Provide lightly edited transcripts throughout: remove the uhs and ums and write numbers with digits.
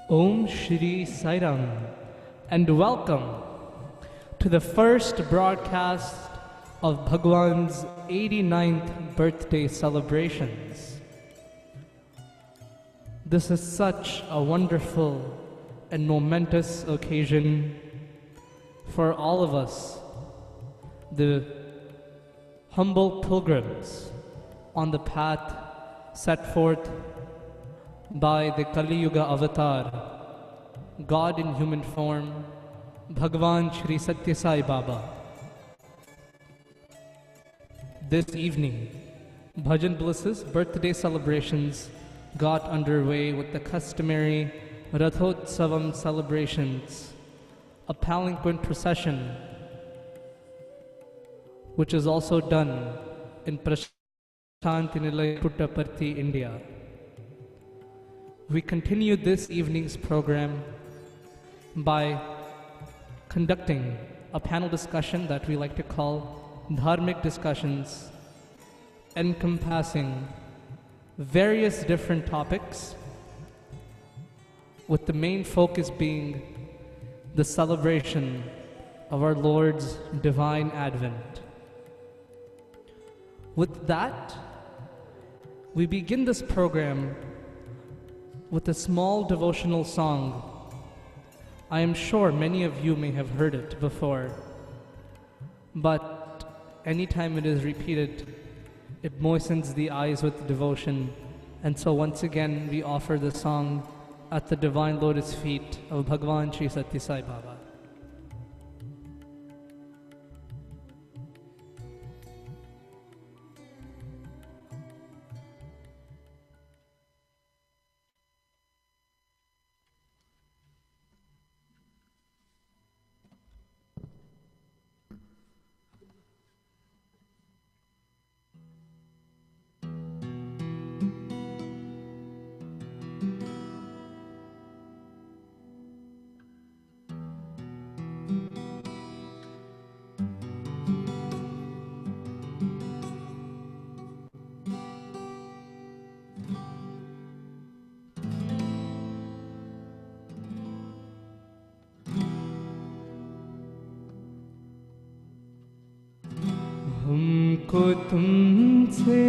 Om Shri Sai 89 and welcome to the first broadcast of Bhagawan's 89th birthday celebrations. This is such a wonderful and momentous occasion for all of us, the humble pilgrims on the path set forth by the Kali Yuga avatar, God in human form, Bhagawan Shri Sathya Sai Baba. This evening, BhajanBliss's birthday celebrations got underway with the customary Rathotsavam celebrations, a palanquin procession, which is also done in Prashantinilay, Puttaparthi, India. We continue this evening's program by conducting a panel discussion that we like to call Dharmic Discussions, encompassing various different topics, with the main focus being the celebration of our Lord's divine advent. With that, we begin this program with a small devotional song. I am sure many of you may have heard it before, but anytime it is repeated, it moistens the eyes with devotion. And so once again, we offer the song at the divine lotus feet of Bhagawan Shri Sathya Sai Baba. हमको तुमसे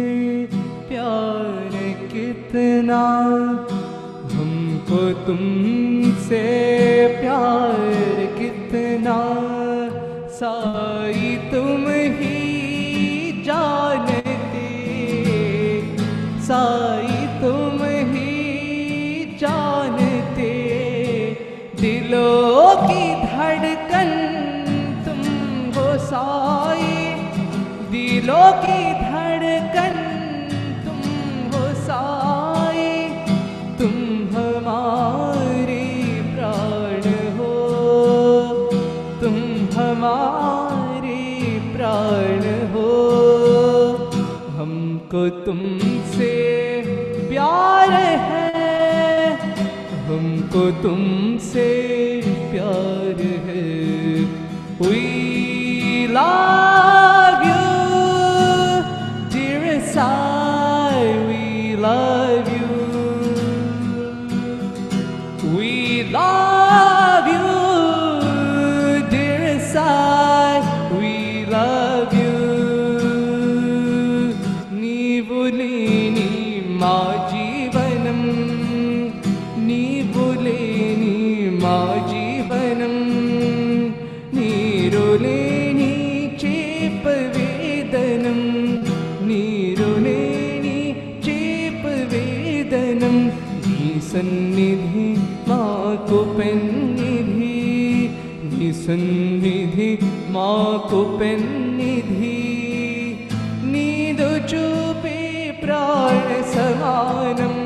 प्यार कितना, हमको तुमसे प्यार कितना, साई तुम ही जानते, साई तुम ही जानते, दिलों की धड़कन तुम हो साई, दिलों की धड़कन तुम हो साई, तुम हमारे प्राण हो, तुम हमारे प्राण हो, हमको तुमसे प्यार है, हमको तुमसे प्यार है। We love you, dearest Sai, we love you. We love you, dearest Sai, we love you. Neevu leni ma jeevanam, neevu leni ma jeevanam, neeru leni cheep vedanam, neeru leni cheep vedanam, nee sannidhi maa ko pennidhi, nee sannidhi maa ko pennidhi, needu chupe praan samanam,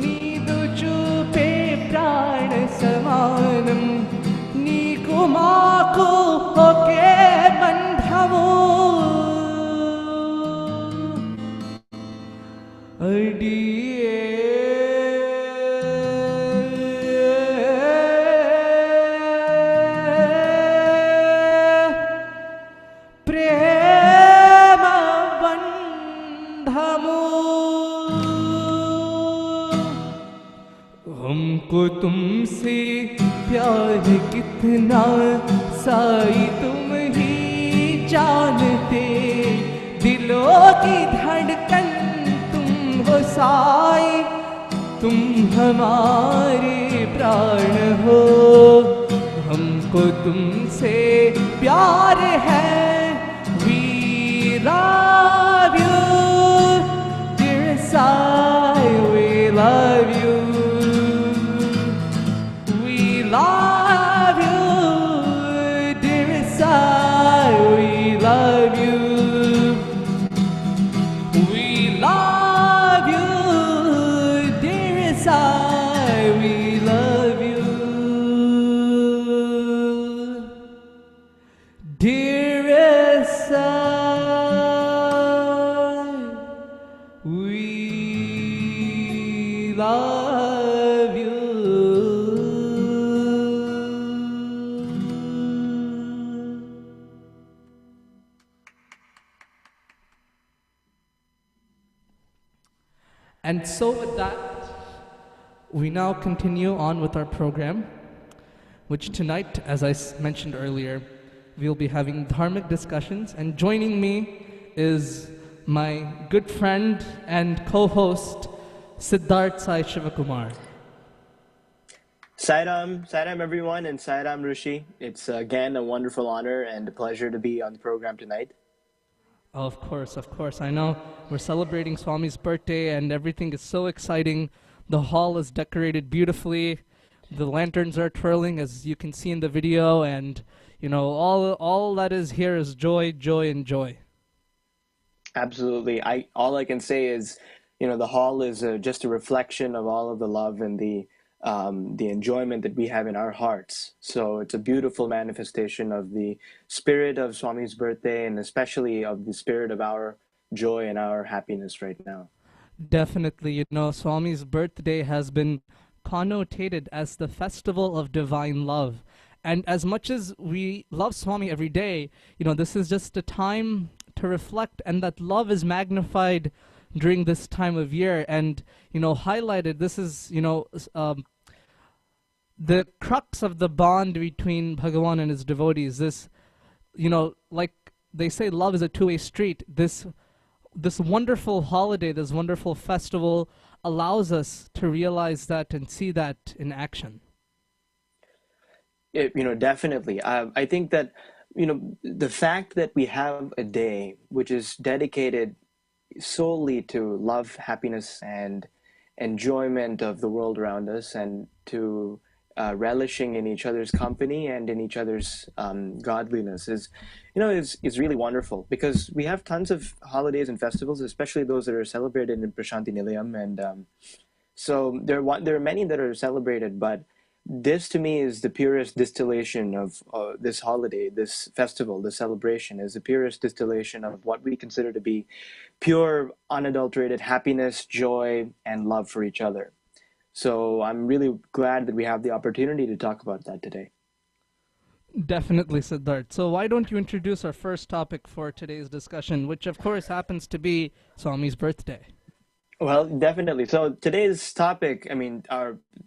needu chupe praan samanam, neeku maaku hoke bandhavu, adiye prema bandhamu, हमको तुमसे प्यार कितना साई तुम ही जानते, दिलों की धड़कन तुम हो साई, तुम हमारे प्राण हो, हमको तुमसे प्यार है। We love you, dear Sai, we love you. We love you, dear Sai, we love you. We love you, dear Sai, we love you. Dearest Sai, we love you. And so with that, we now continue on with our program, which tonight, as I mentioned earlier, we'll be having Dharmic Discussions, and joining me is my good friend and co-host, Siddharth Sai Shivakumar. Sairam everyone, and Sairam Rishi. It's again a wonderful honor and a pleasure to be on the program tonight. Of course. I know we're celebrating Swami's birthday and everything is so exciting. The hall is decorated beautifully. The lanterns are twirling, as you can see in the video, and you know, all that is here is joy, and joy. Absolutely. All I can say is, you know, the hall is just a reflection of all of the love and the enjoyment that we have in our hearts. So it's a beautiful manifestation of the spirit of Swami's birthday, and especially of the spirit of our joy and our happiness right now. Definitely, you know, Swami's birthday has been connotated as the festival of divine love. And as much as we love Swami every day, you know, this is just a time to reflect, and that love is magnified during this time of year and, you know, highlighted. This is, you know, the crux of the bond between Bhagawan and his devotees. This, you know, like they say, love is a two-way street. This wonderful holiday, this wonderful festival allows us to realize that and see that in action. You know, definitely. I think that, you know, the fact that we have a day which is dedicated solely to love, happiness, and enjoyment of the world around us, and to relishing in each other's company and in each other's godliness is, you know, is really wonderful, because we have tons of holidays and festivals, especially those that are celebrated in Prashanti Nilayam, and so there are many that are celebrated, but this to me is the purest distillation of this holiday, this festival, this celebration is the purest distillation of what we consider to be pure, unadulterated happiness, joy, and love for each other. So I'm really glad that we have the opportunity to talk about that today. Definitely, Siddharth. So why don't you introduce our first topic for today's discussion, which of course happens to be Swami's birthday. Well, definitely. So today's topic, I mean,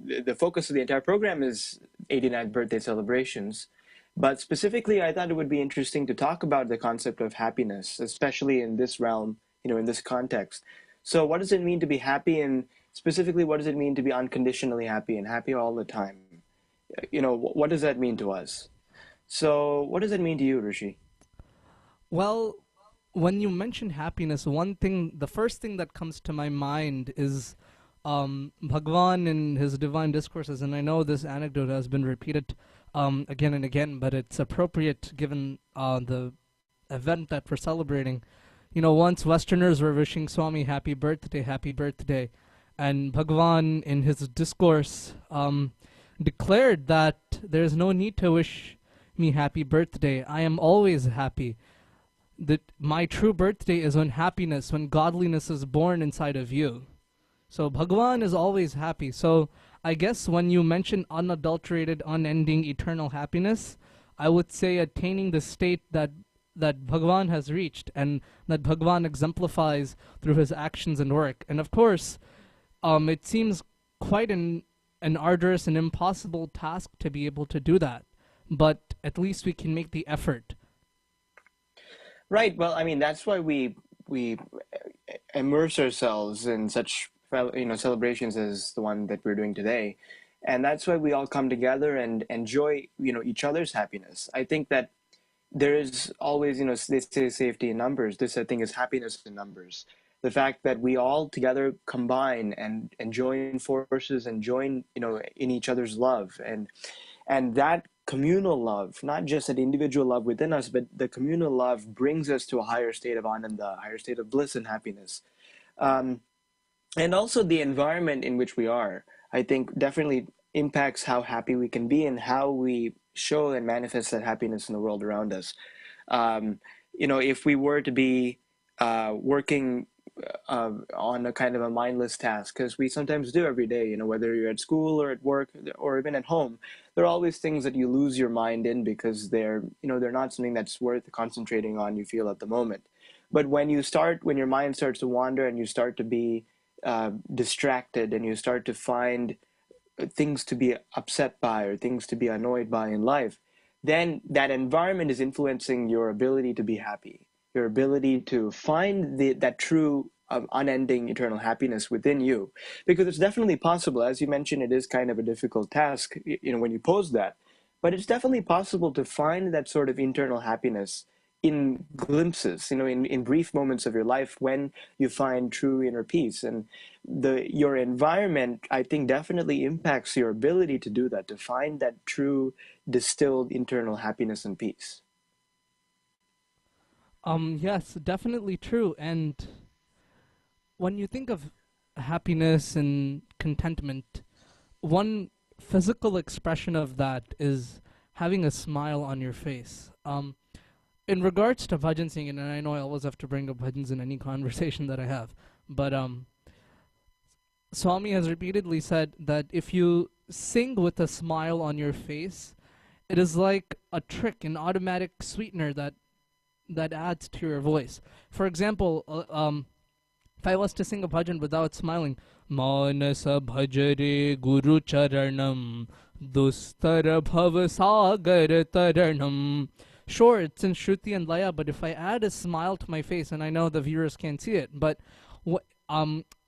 the focus of the entire program is 89th birthday celebrations. But specifically, I thought it would be interesting to talk about the concept of happiness, especially in this realm, you know, in this context. So what does it mean to be happy, and specifically, what does it mean to be unconditionally happy and happy all the time? You know, what does that mean to us? So what does it mean to you, Rishi? Well, when you mention happiness, the first thing that comes to my mind is Bhagawan in his divine discourses, and I know this anecdote has been repeated again and again, but it's appropriate given the event that we're celebrating. You know, once Westerners were wishing Swami happy birthday, and Bhagawan in his discourse declared that there's no need to wish me happy birthday. I am always happy. That my true birthday is when godliness is born inside of you. So Bhagawan is always happy. So I guess when you mention unadulterated, unending, eternal happiness, I would say attaining the state that Bhagawan has reached and that Bhagawan exemplifies through his actions and work. And of course, it seems quite an an arduous and impossible task to be able to do that, but at least we can make the effort. Right. Well, I mean, that's why we immerse ourselves in such celebrations as the one that we're doing today, and that's why we all come together and enjoy each other's happiness. I think that there is always, they say safety in numbers. This, I think, is happiness in numbers. The fact that we all together combine and join forces and join, in each other's love, and that communal love, not just an individual love within us, but the communal love brings us to a higher state of ananda, a higher state of bliss and happiness. Um, and also the environment in which we are, I think, definitely impacts how happy we can be and how we show and manifest that happiness in the world around us. If we were to be working on a kind of a mindless task, because we sometimes do every day, whether you're at school or at work or even at home, there are always things that you lose your mind in because they're not something that's worth concentrating on, you feel, at the moment. But when your mind starts to wander and you start to be distracted and you start to find things to be upset by or things to be annoyed by in life, then that environment is influencing your ability to be happy, your ability to find that true unending eternal happiness within you. Because it's definitely possible, as you mentioned, it is kind of a difficult task, when you pose that, but it's definitely possible to find that sort of internal happiness in glimpses, in brief moments of your life when you find true inner peace. And your environment, I think, definitely impacts your ability to do that, to find that true distilled internal happiness and peace. Yes, definitely true. And when you think of happiness and contentment, one physical expression of that is having a smile on your face. In regards to bhajan singing, and I know I always have to bring up bhajans in any conversation that I have, but Swami has repeatedly said that if you sing with a smile on your face, it is like a trick, an automatic sweetener that adds to your voice. For example, if I was to sing a bhajan without smiling, Manasa bhajare guru charanam dustara bhava sagar taranam. Sure, it's in Shruti and Laya, but if I add a smile to my face, and I know the viewers can't see it, but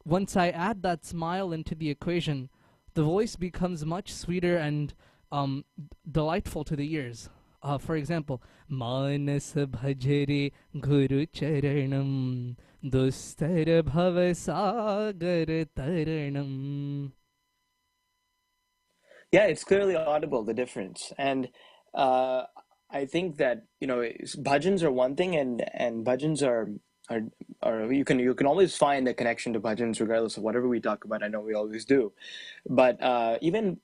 once I add that smile into the equation, the voice becomes much sweeter and delightful to the ears. For example, Manasa bhajare guru charanam dustara bhava sagar taranam. Yeah, it's clearly audible, the difference. And uh, I think that, bhajans are one thing, and bhajans are you can always find a connection to bhajans regardless of whatever we talk about. I know we always do. But even,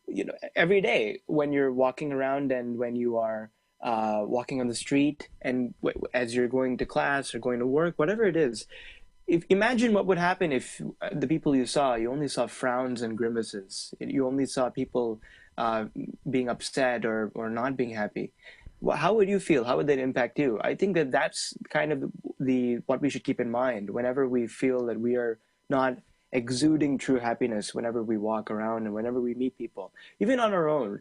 every day when you're walking around and when you are walking on the street and as you're going to class or going to work, whatever it is, imagine what would happen if the people you only saw frowns and grimaces. You only saw people being upset or not being happy. How would you feel? How would that impact you? I think that that's kind of the what we should keep in mind whenever we feel that we are not exuding true happiness, whenever we walk around and whenever we meet people, even on our own.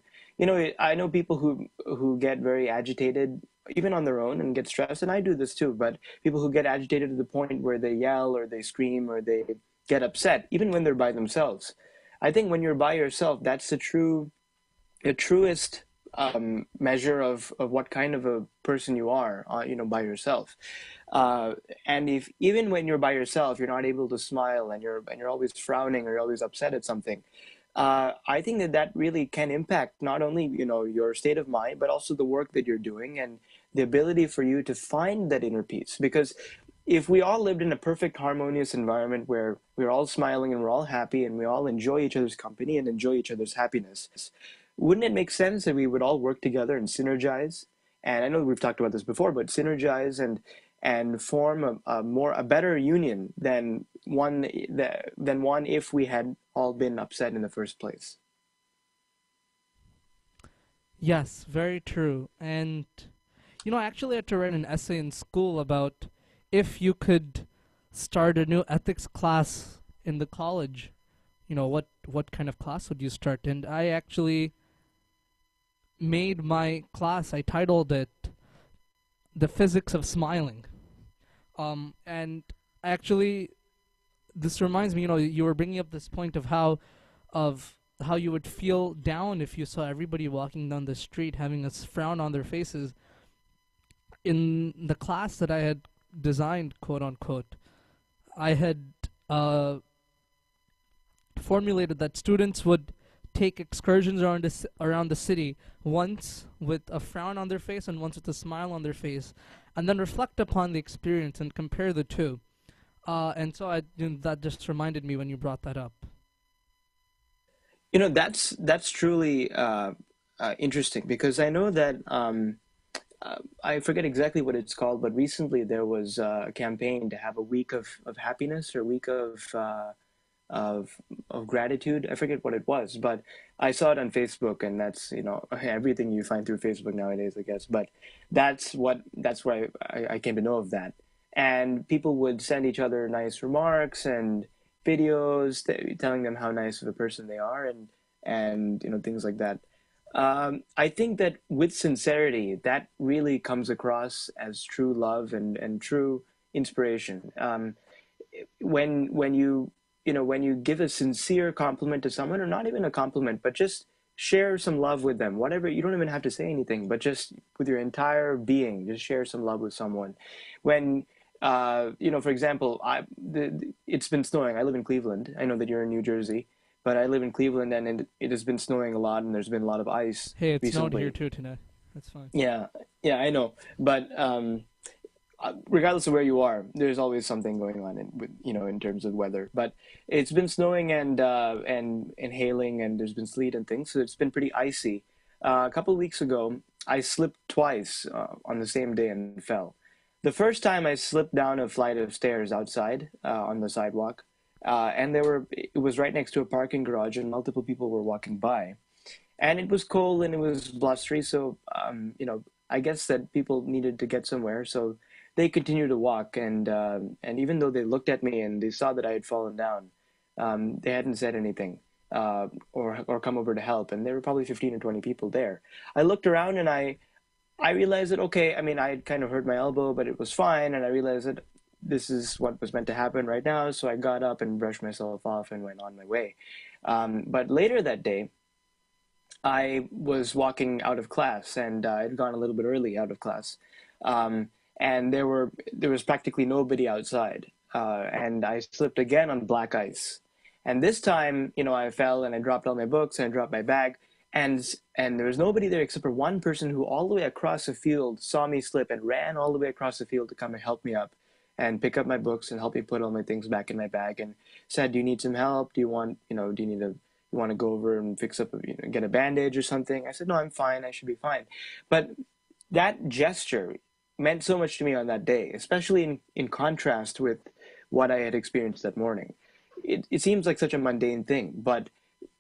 I know people who get very agitated even on their own and get stressed, and I do this too, but people who get agitated to the point where they yell or they scream or they get upset even when they're by themselves. I think when you're by yourself, that's the truest measure of what kind of a person you are, by yourself. And if even when you're by yourself, you're not able to smile and you're always frowning or you're always upset at something, I think that really can impact not only your state of mind, but also the work that you're doing and the ability for you to find that inner peace. Because if we all lived in a perfect harmonious environment where we're all smiling and we're all happy and we all enjoy each other's company and enjoy each other's happiness, wouldn't it make sense that we would all work together and synergize? And I know we've talked about this before, but synergize and form a better union than one if we had all been upset in the first place. Yes, very true. And I actually had to write an essay in school about if you could start a new ethics class in the college, what kind of class would you start? And I actually made my class, I titled it The Physics of Smiling. And actually, this reminds me, you were bringing up this point of how you would feel down if you saw everybody walking down the street having a frown on their faces. In the class that I had designed, quote unquote, I had formulated that students would take excursions around the city, once with a frown on their face and once with a smile on their face, and then reflect upon the experience and compare the two. And so that just reminded me when you brought that up. That's truly interesting, because I know that I forget exactly what it's called, but recently there was a campaign to have a week of happiness, or week of gratitude. I forget what it was, but I saw it on Facebook, and that's everything you find through Facebook nowadays, I guess. But that's where I came to know of that, and people would send each other nice remarks and videos telling them how nice of a person they are, and things like that. I think that with sincerity, that really comes across as true love and true inspiration. When you give a sincere compliment to someone, or not even a compliment, but just share some love with them, whatever, you don't even have to say anything, but just with your entire being, just share some love with someone. When, for example, it's been snowing. I live in Cleveland. I know that you're in New Jersey, but I live in Cleveland, and it has been snowing a lot, and there's been a lot of ice. Hey, it's recently. snowed here too today. That's fine. Yeah, I know. But regardless of where you are, there's always something going on in terms of weather. But it's been snowing and hailing, and there's been sleet and things, so it's been pretty icy. A couple of weeks ago, I slipped twice on the same day and fell. The first time I slipped down a flight of stairs outside on the sidewalk, and it was right next to a parking garage, and multiple people were walking by. And it was cold and it was blustery, so I guess that people needed to get somewhere, so they continued to walk, and even though they looked at me and they saw that I had fallen down, they hadn't said anything or come over to help, and there were probably 15 or 20 people there. I looked around and I realized that, okay, I mean, I had kind of hurt my elbow, but it was fine, and I realized that this is what was meant to happen right now, so I got up and brushed myself off and went on my way. But later that day, I was walking out of class, and I'd gone a little bit early out of class. And there was practically nobody outside, and I slipped again on black ice. And this time, I fell and I dropped all my books and I dropped my bag, and there was nobody there except for one person who all the way across the field saw me slip and ran all the way across the field to come and help me up and pick up my books and help me put all my things back in my bag, and said, "Do you need some help? Do you want to go over and fix up, get a bandage or something?" I said, "No, I'm fine. I should be fine." But that gesture meant so much to me on that day, especially in contrast with what I had experienced that morning. It seems like such a mundane thing, but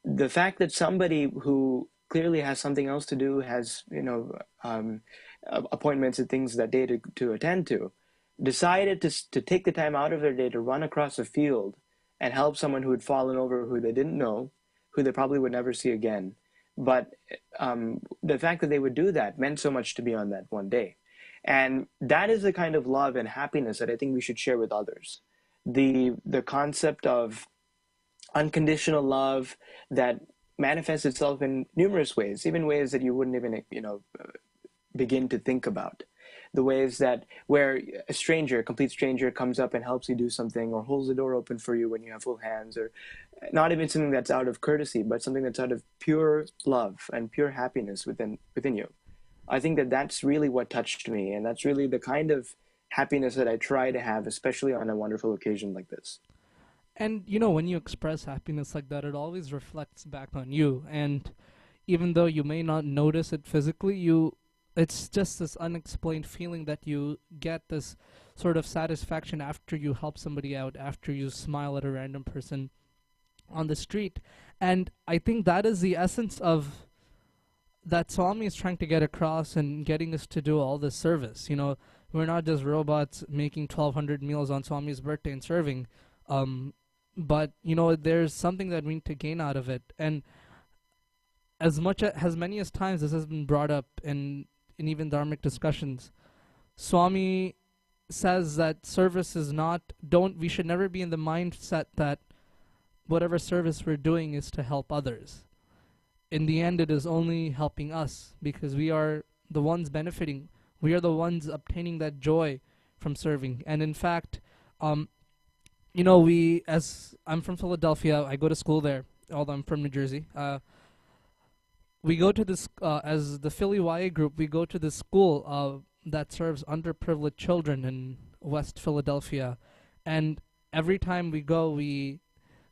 the fact that somebody who clearly has something else to do, has appointments and things that day to attend to, decided to take the time out of their day to run across a field and help someone who had fallen over, who they didn't know, who they probably would never see again. But the fact that they would do that meant so much to me on that one day. And that is the kind of love and happiness that I think we should share with others. The concept of unconditional love that manifests itself in numerous ways, even ways that you wouldn't even begin to think about. The ways that where a complete stranger comes up and helps you do something, or holds the door open for you when you have full hands, or not even something that's out of courtesy, but something that's out of pure love and pure happiness within you. I think that that's really what touched me, and that's really the kind of happiness that I try to have, especially on a wonderful occasion like this. And when you express happiness like that, it always reflects back on you, and even though you may not notice it physically, it's just this unexplained feeling that you get, this sort of satisfaction after you help somebody out, after you smile at a random person on the street. And I think that is the essence of that Swami is trying to get across and getting us to do all this service. We're not just robots making 1,200 meals on Swami's birthday and serving. but there's something that we need to gain out of it. And as many as times this has been brought up in even Dharmic discussions, Swami says that service is not, don't, we should never be in the mindset that whatever service we're doing is to help others. In the end, it is only helping us, because we are the ones benefiting. We are the ones obtaining that joy from serving. And in fact, as I'm from Philadelphia, I go to school there, although I'm from New Jersey. We go to this, as the Philly YA group, we go to this school that serves underprivileged children in West Philadelphia. And every time we go, we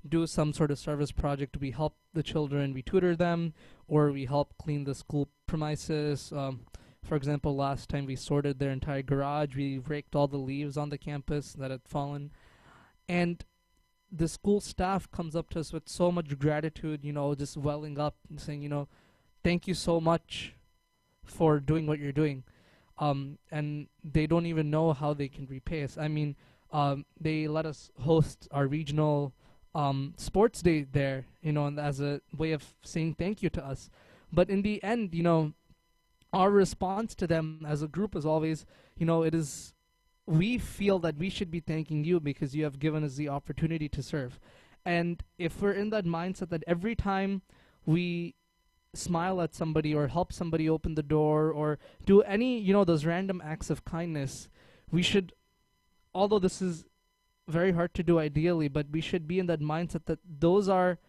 do some sort of service project. We help the children, we tutor them, or we help clean the school premises. For example, last time we sorted their entire garage. We raked all the leaves on the campus that had fallen. And the school staff comes up to us with so much gratitude, just welling up and saying, thank you so much for doing what you're doing. And they don't even know how they can repay us. I mean, they let us host our regional sports day there, and as a way of saying thank you to us. But in the end, our response to them as a group is always, we feel that we should be thanking you because you have given us the opportunity to serve. And if we're in that mindset that every time we smile at somebody or help somebody open the door or do any, those random acts of kindness, we should, although this is very hard to do ideally, but we should be in that mindset that those are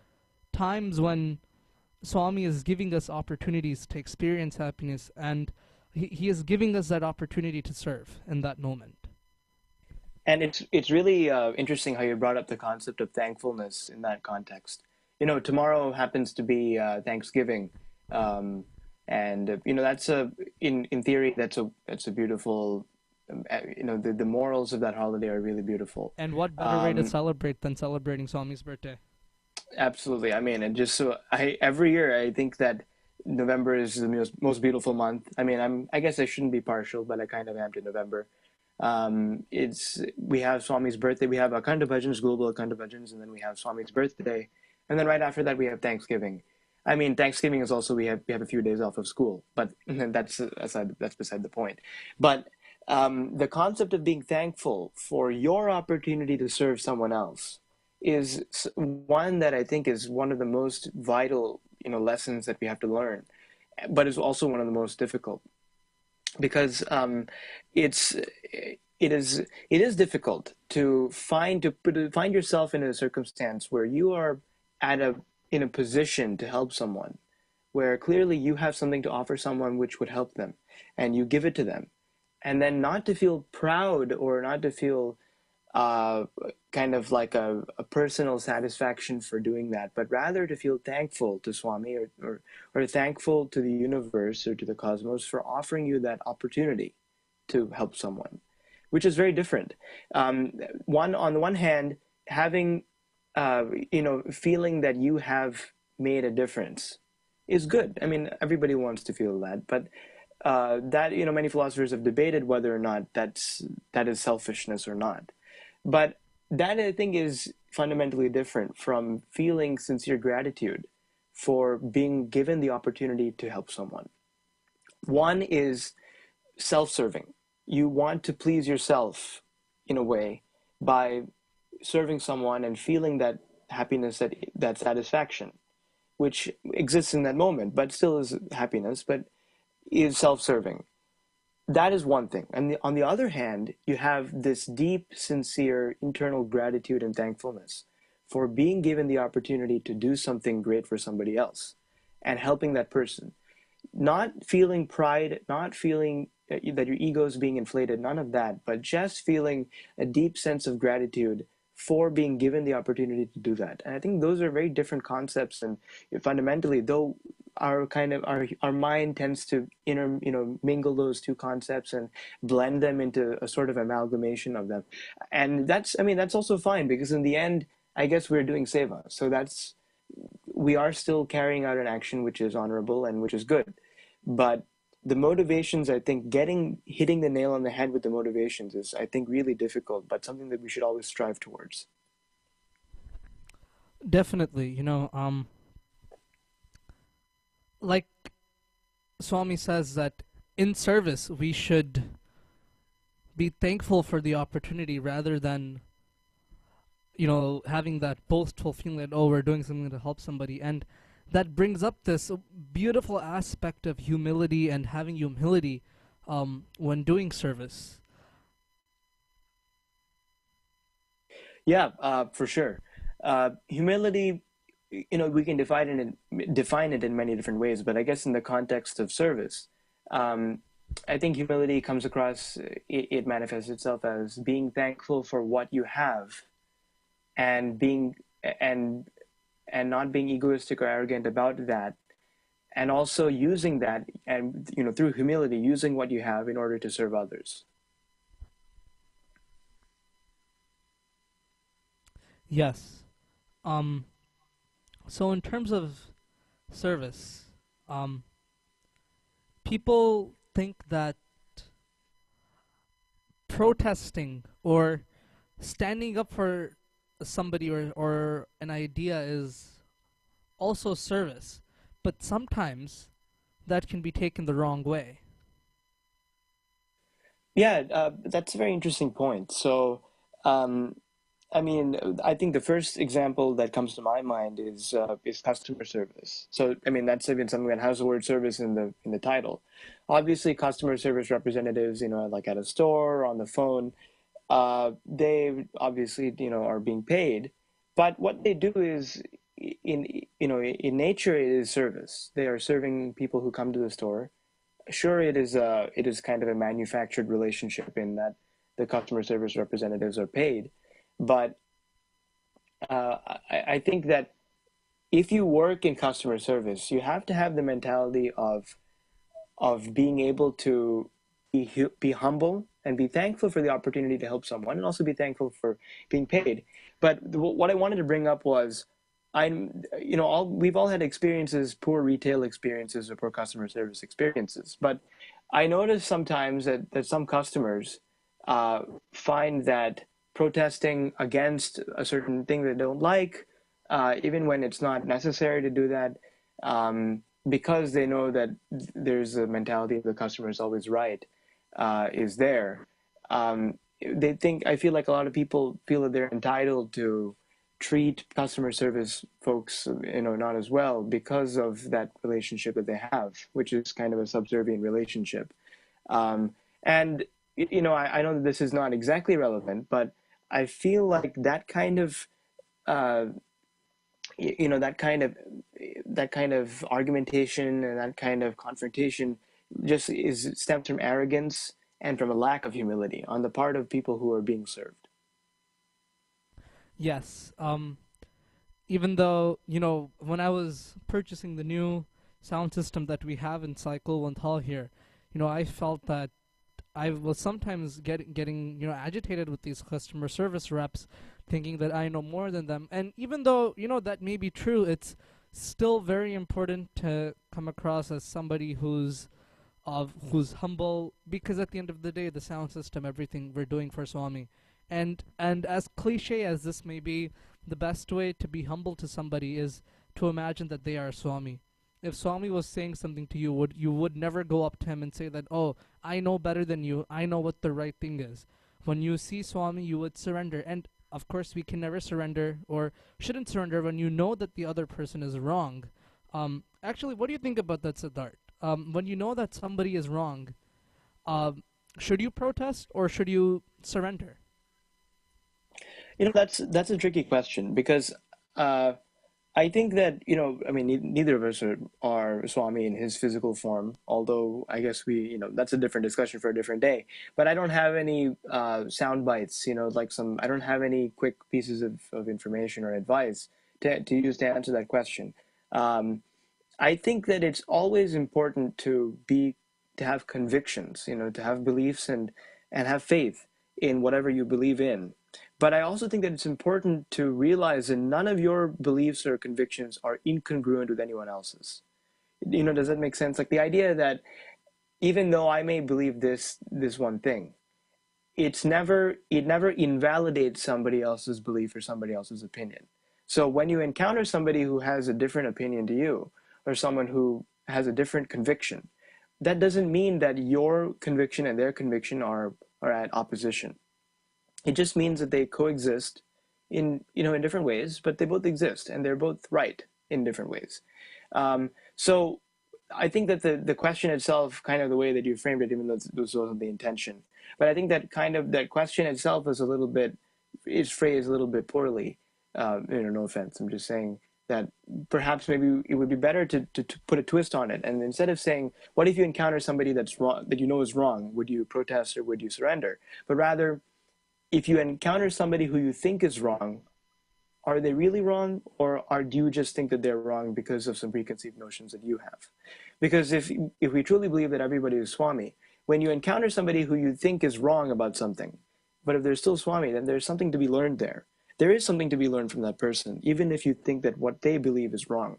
times when Swami is giving us opportunities to experience happiness, and he is giving us that opportunity to serve in that moment. And it's really interesting how you brought up the concept of thankfulness in that context. Tomorrow happens to be Thanksgiving, and that's in theory that's a beautiful. The morals of that holiday are really beautiful. And what better way to celebrate than celebrating Swami's birthday? Absolutely. I mean, and just so every year I think that November is the most beautiful month. I mean, I guess I shouldn't be partial, but I kind of am to November. We have Swami's birthday. We have Akhanda Bhajans, Global Akhanda Bhajans, and then we have Swami's birthday, and then right after that we have Thanksgiving. I mean, Thanksgiving is also we have a few days off of school, but that's beside the point. But the concept of being thankful for your opportunity to serve someone else is one that I think is one of the most vital, lessons that we have to learn, but is also one of the most difficult, because it is difficult to find yourself in a circumstance where you are in a position to help someone, where clearly you have something to offer someone which would help them, and you give it to them. And then not to feel proud or not to feel kind of like a personal satisfaction for doing that, but rather to feel thankful to Swami or thankful to the universe or to the cosmos for offering you that opportunity to help someone, which is very different. On the one hand, having, feeling that you have made a difference is good. I mean, everybody wants to feel that, but that many philosophers have debated whether or not that is selfishness or not. But that, I think, is fundamentally different from feeling sincere gratitude for being given the opportunity to help someone. One is self-serving. You want to please yourself in a way by serving someone and feeling that happiness, that satisfaction, which exists in that moment, but still is happiness, but is self-serving. That is one thing. And on the other hand, you have this deep, sincere, internal gratitude and thankfulness for being given the opportunity to do something great for somebody else and helping that person. Not feeling pride, not feeling that your ego is being inflated, none of that, but just feeling a deep sense of gratitude for being given the opportunity to do that. And I think those are very different concepts, and fundamentally, though our mind tends to mingle those two concepts and blend them into a sort of amalgamation of them. And that's also fine, because in the end, I guess we're doing seva. So we are still carrying out an action which is honorable and which is good. But the motivations, I think, hitting the nail on the head with the motivations is, I think, really difficult, but something that we should always strive towards. Definitely, like Swami says that in service we should be thankful for the opportunity rather than having that boastful feeling that, oh, we're doing something to help somebody. And that brings up this beautiful aspect of humility and having humility when doing service. Yeah, for sure. Humility, we can define it in many different ways, but I guess in the context of service, um, I think humility comes across, it manifests itself as being thankful for what you have, and being and and not being egoistic or arrogant about that, and also using that, and through humility, using what you have in order to serve others. Yes. Um, so in terms of service, um, people think that protesting or standing up for somebody or an idea is also service, but sometimes that can be taken the wrong way. Yeah, that's a very interesting point. So, um, I mean, I think the first example that comes to my mind is customer service. So, I mean, that's even something that has the word service in the title. Obviously, customer service representatives, like at a store, on the phone, they obviously, are being paid. But what they do is, in in nature, it is service. They are serving people who come to the store. Sure, it is kind of a manufactured relationship in that the customer service representatives are paid, but I think that if you work in customer service, you have to have the mentality of being able to be humble and be thankful for the opportunity to help someone, and also be thankful for being paid. But what I wanted to bring up was, I'm all we've all had experiences, poor retail experiences or poor customer service experiences. But I notice sometimes that some customers uh, find that protesting against a certain thing they don't like, even when it's not necessary to do that, because they know that there's a mentality of the customer is always right, is there. They think, I feel like a lot of people feel that they're entitled to treat customer service folks, not as well because of that relationship that they have, which is kind of a subservient relationship. And I know that this is not exactly relevant, but I feel like that kind of uh, you know that kind of argumentation and that kind of confrontation just is stems from arrogance and from a lack of humility on the part of people who are being served. Yes. Even though, when I was purchasing the new sound system that we have in Sai Kulwant Hall here, I felt that I was sometimes getting agitated with these customer service reps, thinking that I know more than them. And even though that may be true, it's still very important to come across as somebody who's humble, because at the end of the day, the sound system, everything we're doing for Swami. And as cliche as this may be, the best way to be humble to somebody is to imagine that they are Swami. If Swami was saying something to you, would never go up to him and say that, oh, I know better than you, I know what the right thing is. When you see Swami, you would surrender. And of course, we can never surrender or shouldn't surrender when you know that the other person is wrong. Actually, what do you think about that, Siddharth? When you know that somebody is wrong, um, should you protest or should you surrender? That's a tricky question because uh, I think that, I mean, neither of us are Swami in his physical form, although I guess that's a different discussion for a different day. But I don't have any sound bites, I don't have any quick pieces of information or advice to use to answer that question. Um, I think that it's always important to have convictions, to have beliefs and have faith in whatever you believe in. But I also think that it's important to realize that none of your beliefs or convictions are incongruent with anyone else's. Does that make sense? Like the idea that even though I may believe this one thing, it never invalidates somebody else's belief or somebody else's opinion. So when you encounter somebody who has a different opinion to you, or someone who has a different conviction, that doesn't mean that your conviction and their conviction are at opposition. It just means that they coexist in different ways, but they both exist and they're both right in different ways. So I think that the question itself, kind of the way that you framed it, even though this wasn't the intention, but I think that kind of that question itself is phrased a little bit poorly. No offense, I'm just saying that perhaps maybe it would be better to put a twist on it. And instead of saying, what if you encounter somebody that's wrong, that you know is wrong, would you protest or would you surrender? But rather, if you encounter somebody who you think is wrong, are they really wrong, or do you just think that they're wrong because of some preconceived notions that you have? Because if we truly believe that everybody is Swami, when you encounter somebody who you think is wrong about something, but if they're still Swami, then there's something to be learned there. There is something to be learned from that person, even if you think that what they believe is wrong.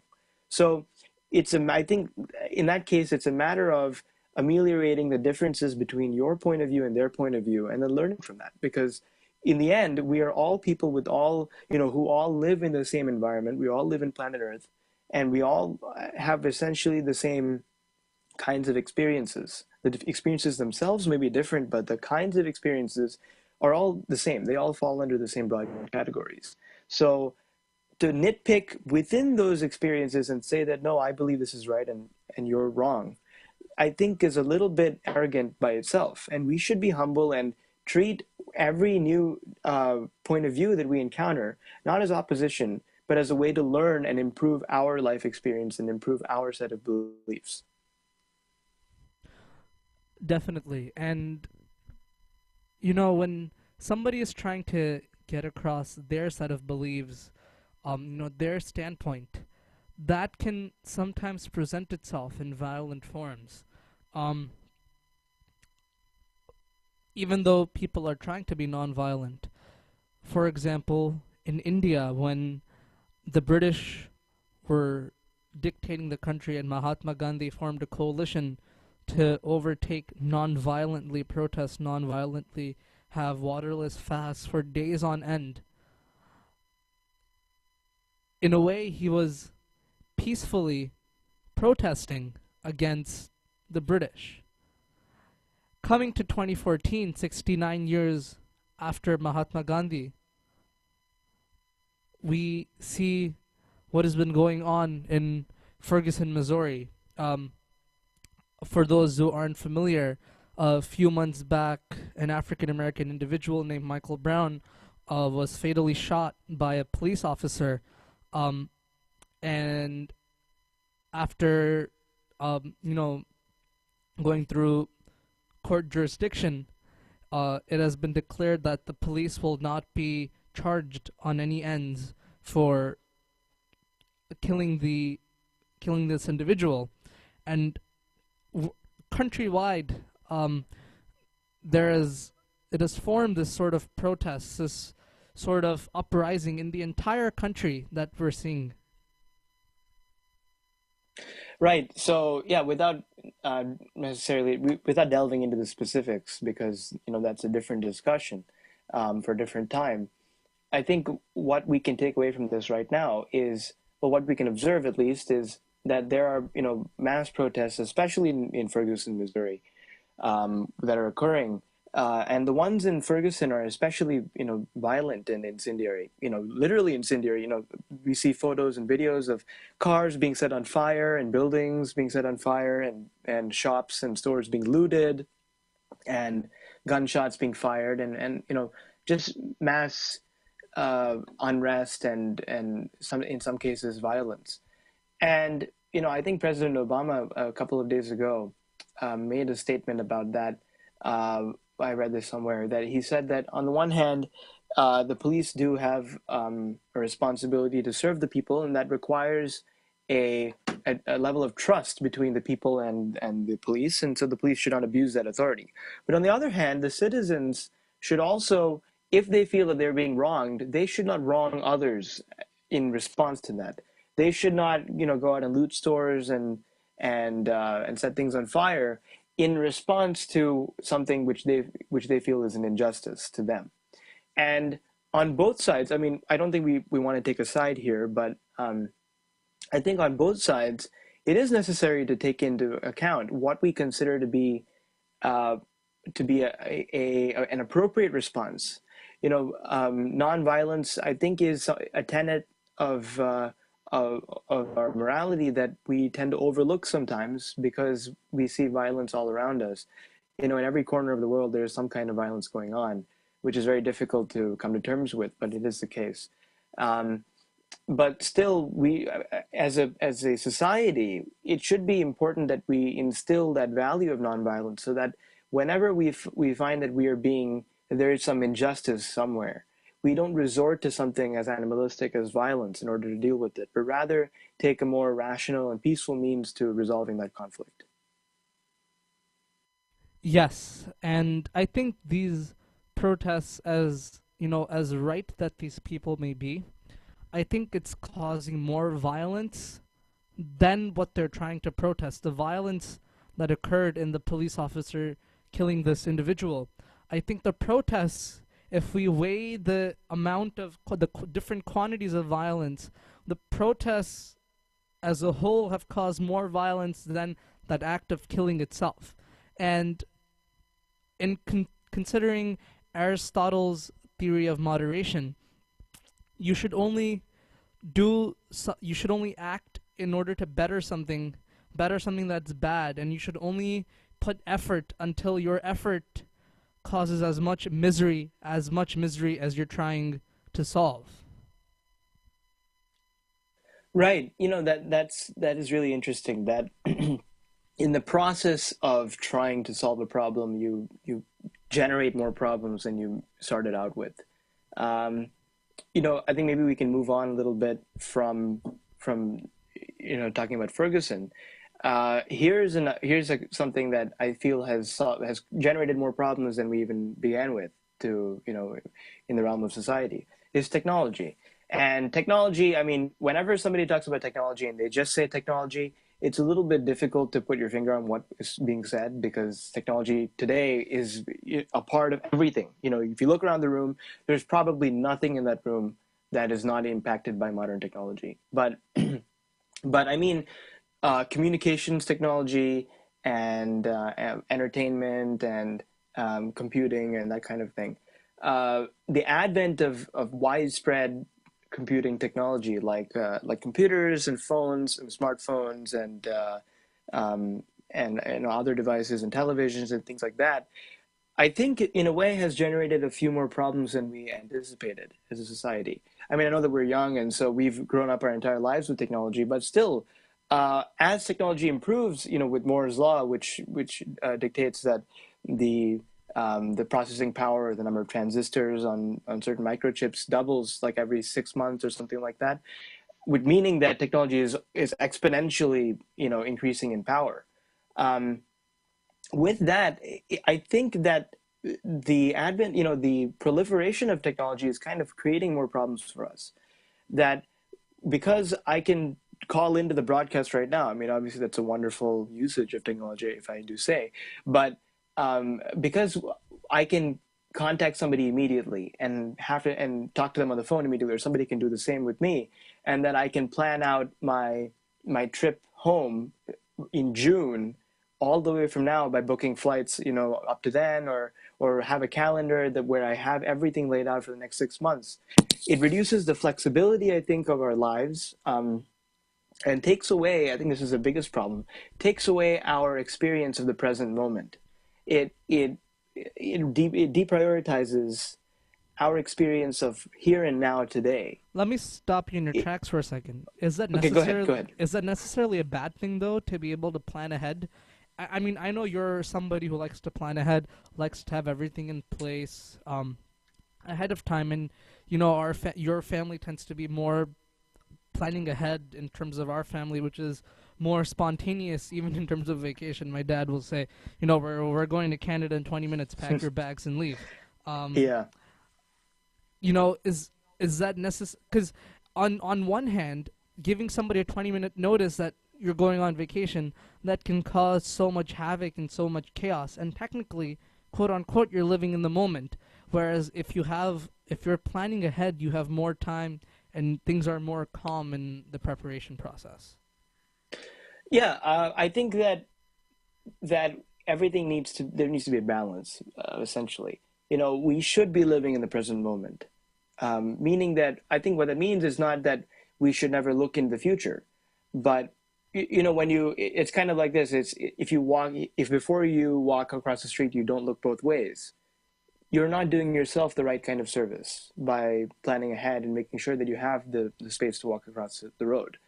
So I think in that case, it's a matter of ameliorating the differences between your point of view and their point of view, and then learning from that. Because in the end, we are all people with who all live in the same environment. We all live in planet Earth, and we all have essentially the same kinds of experiences. The experiences themselves may be different, but the kinds of experiences are all the same. They all fall under the same broad categories. So to nitpick within those experiences and say that, no, I believe this is right and you're wrong, I think is a little bit arrogant by itself. And we should be humble and treat every new point of view that we encounter, not as opposition, but as a way to learn and improve our life experience and improve our set of beliefs. Definitely. And when somebody is trying to get across their set of beliefs, their standpoint, that can sometimes present itself in violent forms. Even though people are trying to be nonviolent. For example, in India, when the British were dictating the country and Mahatma Gandhi formed a coalition to overtake non-violently, protest non-violently, have waterless fasts for days on end. In a way, he was peacefully protesting against the British. Coming to 2014, 69 years after Mahatma Gandhi, we see what has been going on in Ferguson, Missouri. For those who aren't familiar, a few months back, an African-American individual named Michael Brown was fatally shot by a police officer. And after, going through court jurisdiction, it has been declared that the police will not be charged on any ends for killing this individual. And countrywide, it has formed this sort of protest, this sort of uprising in the entire country that we're seeing. Right. So yeah, without without delving into the specifics, because that's a different discussion for a different time. I think what we can take away from this right now is, well, what we can observe at least is that there are mass protests, especially in Ferguson, Missouri, that are occurring. And the ones in Ferguson are especially, violent and incendiary, literally incendiary. We see photos and videos of cars being set on fire and buildings being set on fire and shops and stores being looted and gunshots being fired and just mass unrest and in some cases violence. And, I think President Obama a couple of days ago made a statement about that. I read this somewhere, that he said that on the one hand, the police do have a responsibility to serve the people, and that requires a level of trust between the people and the police, and so the police should not abuse that authority. But on the other hand, the citizens should also, if they feel that they're being wronged, they should not wrong others in response to that. They should not, go out and loot stores and set things on fire in response to something which they feel is an injustice to them. And on both sides, I mean, I don't think we want to take a side here, but I think on both sides, it is necessary to take into account what we consider uh, to be an appropriate response. You know, nonviolence, I think, is a tenet of, of our morality that we tend to overlook sometimes because we see violence all around us. You know, in every corner of the world, there's some kind of violence going on, which is very difficult to come to terms with, but it is the case. Um, but still, we, as a society, it should be important that we instill that value of nonviolence, so that whenever we find that there is some injustice somewhere, we don't resort to something as animalistic as violence in order to deal with it, but rather take a more rational and peaceful means to resolving that conflict. Yes, and I think these protests, as you know, as right that these people may be, I think it's causing more violence than what they're trying to protest. The violence that occurred in the police officer killing this individual. I think the protests, if we weigh the amount of different quantities of violence, the protests as a whole have caused more violence than that act of killing itself. And in considering Aristotle's theory of moderation, you should only you should only act in order to better something that's bad, and you should only put effort until your effort causes as much misery as you're trying to solve. Right. You know, that is really interesting, that in the process of trying to solve a problem, you generate more problems than you started out with. Um, you know, I think maybe we can move on a little bit from talking about Ferguson. Here's something that I feel has generated more problems than we even began with, in the realm of society, is technology. And technology, I mean, whenever somebody talks about technology and they just say technology, it's a little bit difficult to put your finger on what is being said, because technology today is a part of everything. You know, if you look around the room, there's probably nothing in that room that is not impacted by modern technology. But I mean, communications technology and entertainment and computing and that kind of thing. The advent of widespread computing technology, like computers and phones and smartphones and other devices and televisions and things like that, I think in a way has generated a few more problems than we anticipated as a society. I mean, I know that we're young and so we've grown up our entire lives with technology, but still, as technology improves, with Moore's law, which dictates that the processing power, the number of transistors on certain microchips doubles like every 6 months or something like that, with meaning that technology is exponentially increasing in power. With that, I think that the proliferation of technology is kind of creating more problems for us. That because I can call into the broadcast right now, I mean, obviously that's a wonderful usage of technology, if I do say, but because I can contact somebody immediately and talk to them on the phone immediately, or somebody can do the same with me, and that I can plan out my trip home in June all the way from now by booking flights, up to then, or have a calendar where I have everything laid out for the next 6 months. It reduces the flexibility, I think, of our lives, and takes away, I think this is the biggest problem, takes away our experience of the present moment. It deprioritizes our experience of here and now today. Let me stop you in your tracks for a second. Is that Okay, go ahead. Is that necessarily a bad thing, though, to be able to plan ahead? I mean, I know you're somebody who likes to plan ahead, likes to have everything in place ahead of time, and your family tends to be more planning ahead in terms of our family, which is more spontaneous, even in terms of vacation. My dad will say, we're going to Canada in 20 minutes, pack your bags and leave. Yeah. Is that necessary? Because on one hand, giving somebody a 20-minute notice that you're going on vacation, that can cause so much havoc and so much chaos. And technically, quote unquote, you're living in the moment. Whereas if you have if you're planning ahead, you have more time and things are more calm in the preparation process. Yeah, I think that everything there needs to be a balance, essentially. We should be living in the present moment, meaning that I think what that means is not that we should never look in the future, but when it's kind of like this. It's if before you walk across the street you don't look both ways, you're not doing yourself the right kind of service by planning ahead and making sure that you have the space to walk across the road.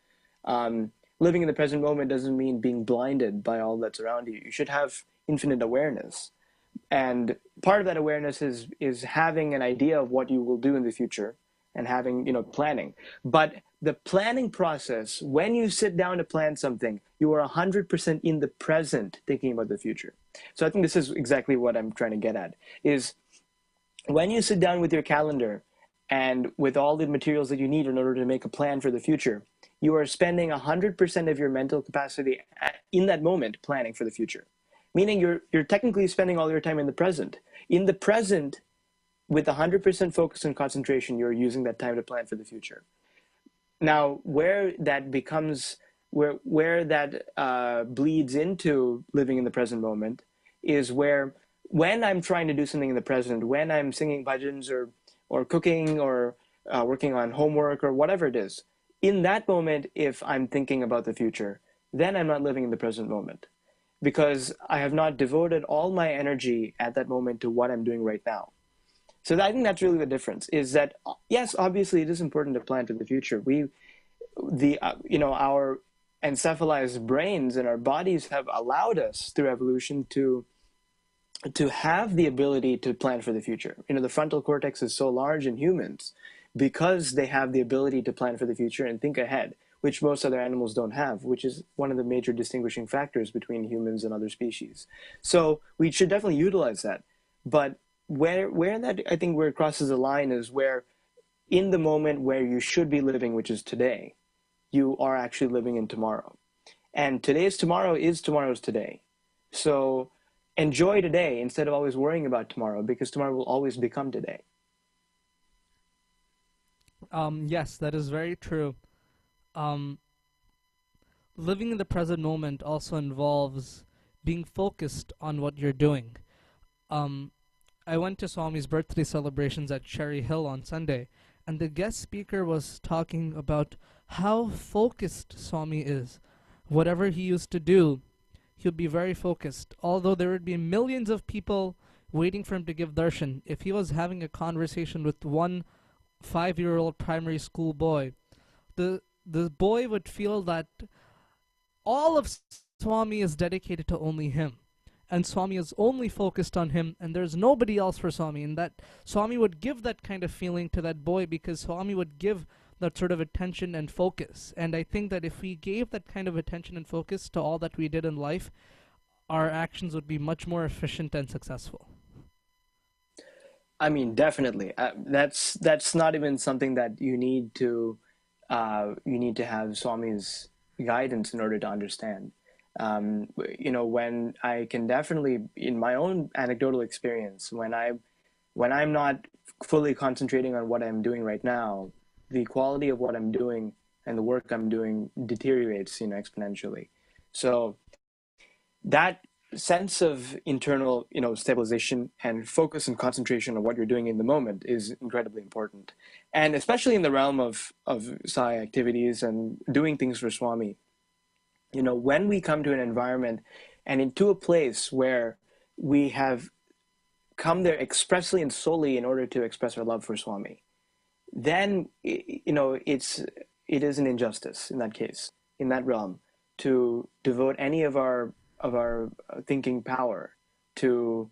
Living in the present moment doesn't mean being blinded by all that's around you. You should have infinite awareness. And part of that awareness is having an idea of what you will do in the future and having, planning. But the planning process, when you sit down to plan something, you are 100% in the present thinking about the future. So I think this is exactly what I'm trying to get at, is when you sit down with your calendar and with all the materials that you need in order to make a plan for the future, you are spending 100% of your mental capacity in that moment planning for the future. Meaning you're technically spending all your time in the present. In the present, with 100% focus and concentration, you're using that time to plan for the future. Now, where that becomes, where that bleeds into living in the present moment is where, when I'm trying to do something in the present, when I'm singing bhajans or cooking or working on homework or whatever it is, in that moment, if I'm thinking about the future, then I'm not living in the present moment, because I have not devoted all my energy at that moment to what I'm doing right now. So I think that's really the difference, is that, yes, obviously it is important to plan for the future. Our encephalized brains and our bodies have allowed us through evolution to have the ability to plan for the future. The frontal cortex is so large in humans because they have the ability to plan for the future and think ahead, which most other animals don't have, which is one of the major distinguishing factors between humans and other species. So we should definitely utilize that. But where that, I think, where it crosses the line is where, in the moment where you should be living, which is today, you are actually living in tomorrow. And today's tomorrow is tomorrow's today. So enjoy today instead of always worrying about tomorrow, because tomorrow will always become today. Yes, that is very true. Um, Living in the present moment also involves being focused on what you're doing. Um, I went to Swami's birthday celebrations at Cherry Hill on Sunday, and the guest speaker was talking about how focused Swami is. Whatever he used to do, he would be very focused. Although there would be millions of people waiting for him to give darshan, if he was having a conversation with one 5-year-old primary school boy, the boy would feel that all of Swami is dedicated to only him. And Swami is only focused on him, and there's nobody else for Swami. And that Swami would give that kind of feeling to that boy, because Swami would give that sort of attention and focus. And I think that if we gave that kind of attention and focus to all that we did in life, our actions would be much more efficient and successful. I mean, definitely. That's not even something that you need to have Swami's guidance in order to understand. When I can definitely, in my own anecdotal experience, when I'm not fully concentrating on what I'm doing right now, the quality of what I'm doing and the work I'm doing deteriorates, exponentially. So that sense of internal, stabilization and focus and concentration on what you're doing in the moment is incredibly important. And especially in the realm of Sai activities and doing things for Swami, when we come to an environment and into a place where we have come there expressly and solely in order to express our love for Swami, then, it is an injustice in that case, in that realm, to devote any of our thinking power to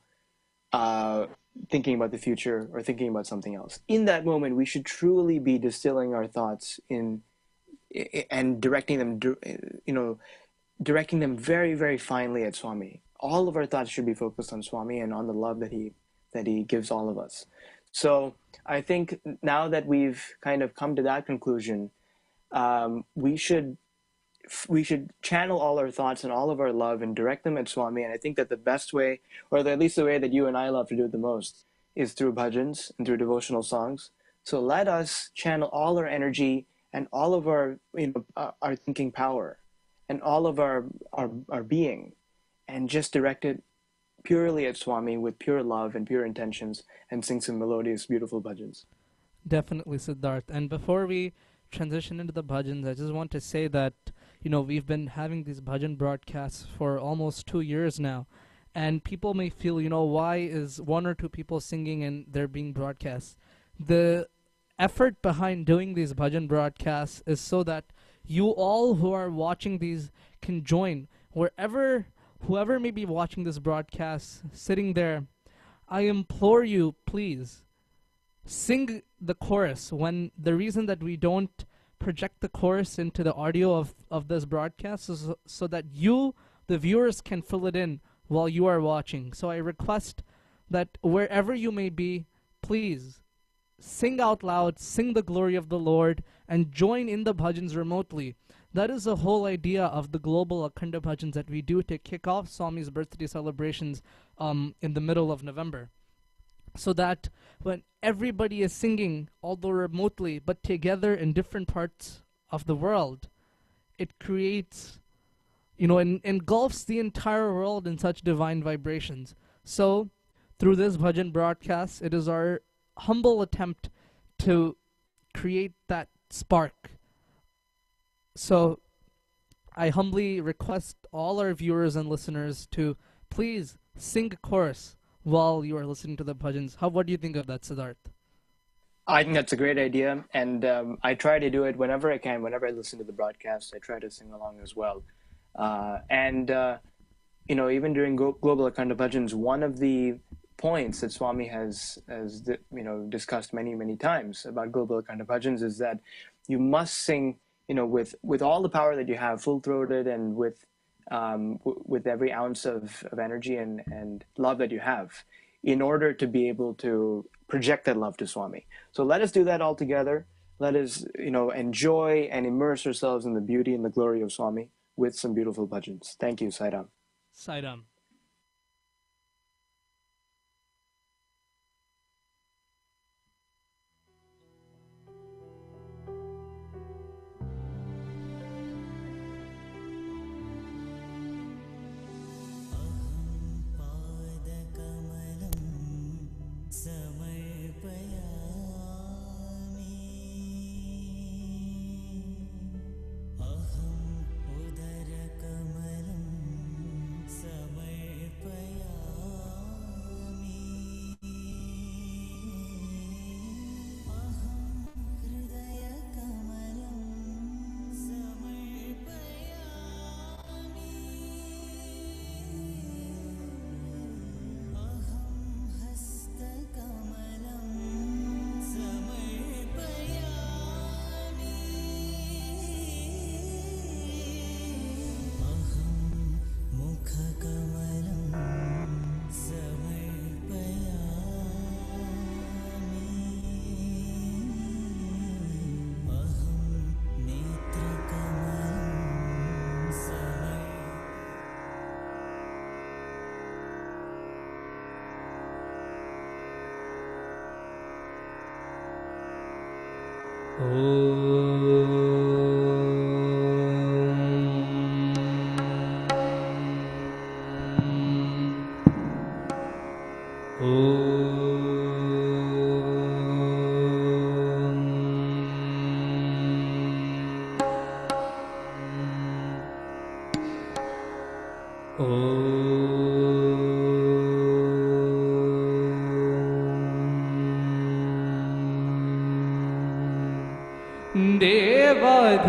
thinking about the future or thinking about something else. In that moment, we should truly be distilling our thoughts and directing them very, very finely at Swami. All of our thoughts should be focused on Swami and on the love that he gives all of us. So I think now that we've kind of come to that conclusion, we should channel all our thoughts and all of our love and direct them at Swami. And I think that the best way, or at least the way that you and I love to do it the most, is through bhajans and through devotional songs. So let us channel all our energy and all of our, our thinking power and all of our being, and just direct it purely at Swami with pure love and pure intentions, and sing some melodious, beautiful bhajans. Definitely, Siddharth. And before we transition into the bhajans, I just want to say that, we've been having these bhajan broadcasts for almost 2 years now. And people may feel, why is one or two people singing and they're being broadcast? The effort behind doing these bhajan broadcasts is so that you all who are watching these can join. Whoever may be watching this broadcast, sitting there, I implore you, please, sing the chorus. When the reason that we don't project the chorus into the audio of this broadcast is so that you, the viewers, can fill it in while you are watching. So I request that wherever you may be, please sing out loud, sing the glory of the Lord, and join in the bhajans remotely. That is the whole idea of the global Akhanda bhajans that we do to kick off Swami's birthday celebrations in the middle of November. So that when everybody is singing, although remotely, but together in different parts of the world, it creates, engulfs the entire world in such divine vibrations. So, through this bhajan broadcast, it is our humble attempt to create that spark. So, I humbly request all our viewers and listeners to please sing a chorus while you are listening to the bhajans. What do you think of that, Siddharth? I think that's a great idea, and I try to do it whenever I can. Whenever I listen to the broadcast, I try to sing along as well. Even during Global Akhanda Bhajans, one of the points that Swami has discussed many times about Global Akhanda Bhajans is that you must sing, with all the power that you have, full-throated, and with every ounce of energy and love that you have, in order to be able to project that love to Swami. So let us do that all together. Let us, enjoy and immerse ourselves in the beauty and the glory of Swami with some beautiful bhajans. Thank you, Sairam. Sairam.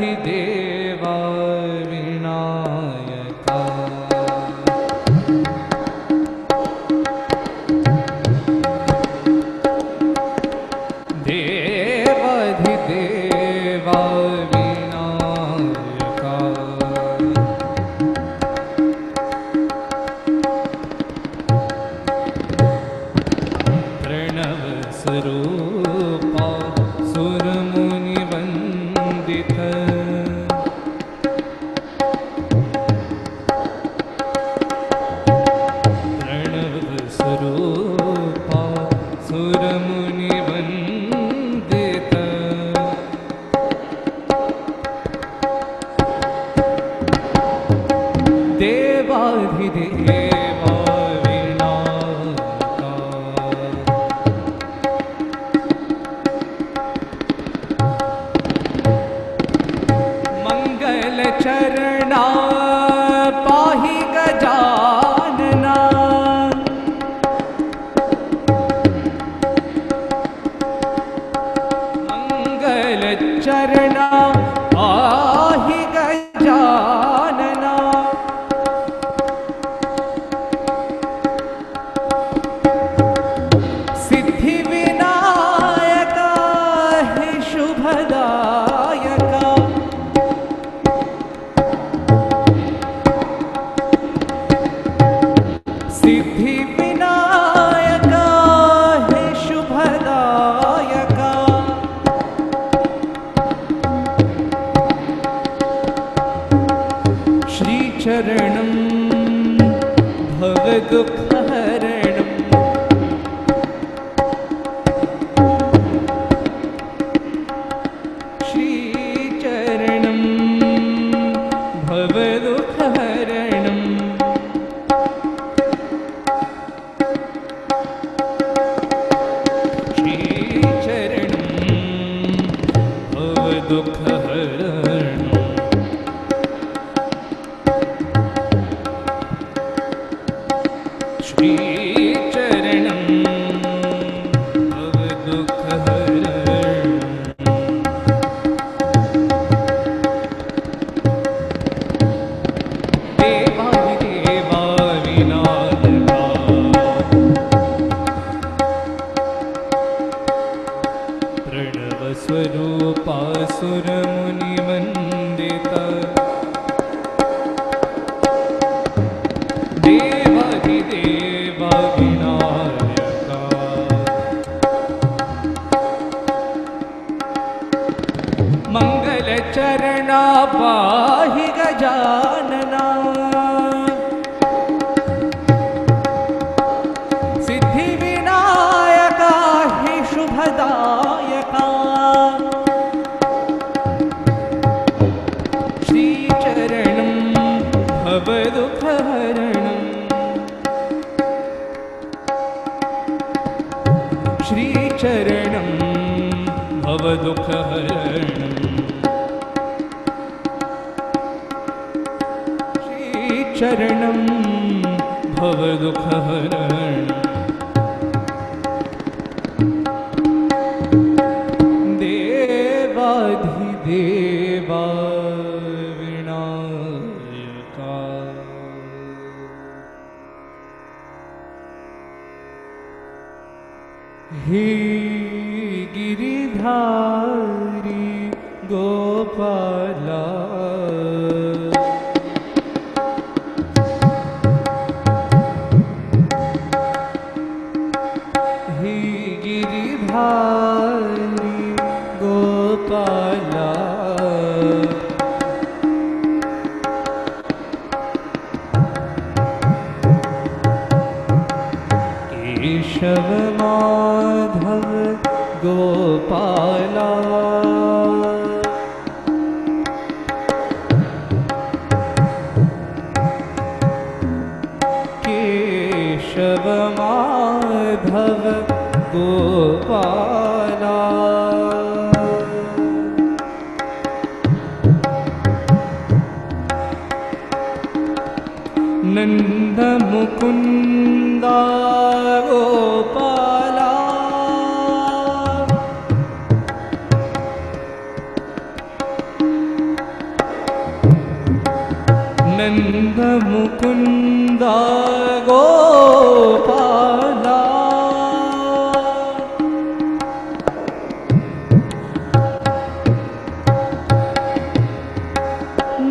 Devadhideva Vinayaka Devadhideva Vinayaka Pranav Sarupa Suramuni Vandita देवाधिदेवा चरणा पाहि गजानना मंगल चरणा पाहि गजानना सिद्धि विनायका हे शुभदायका सिद्धि विनायका हे शुभदायका श्री चरणं भवदुःखहरणं श्री चरणं भवदुःखहरणं पाहि गजानना सिद्धि विनायका हे शुभदायका श्री चरणं भवदुःखहरणं श्री चरणं भवदुःखहरणं चरणं भवदुःखहरणं देवाधिदेवा विनायका हे गिरिधारी गोपाला गोपाला केशव माधव गोपाला केशव माधव गोपाला नंद मुकुंदा गोपाला नंद मुकुंदा गोपाला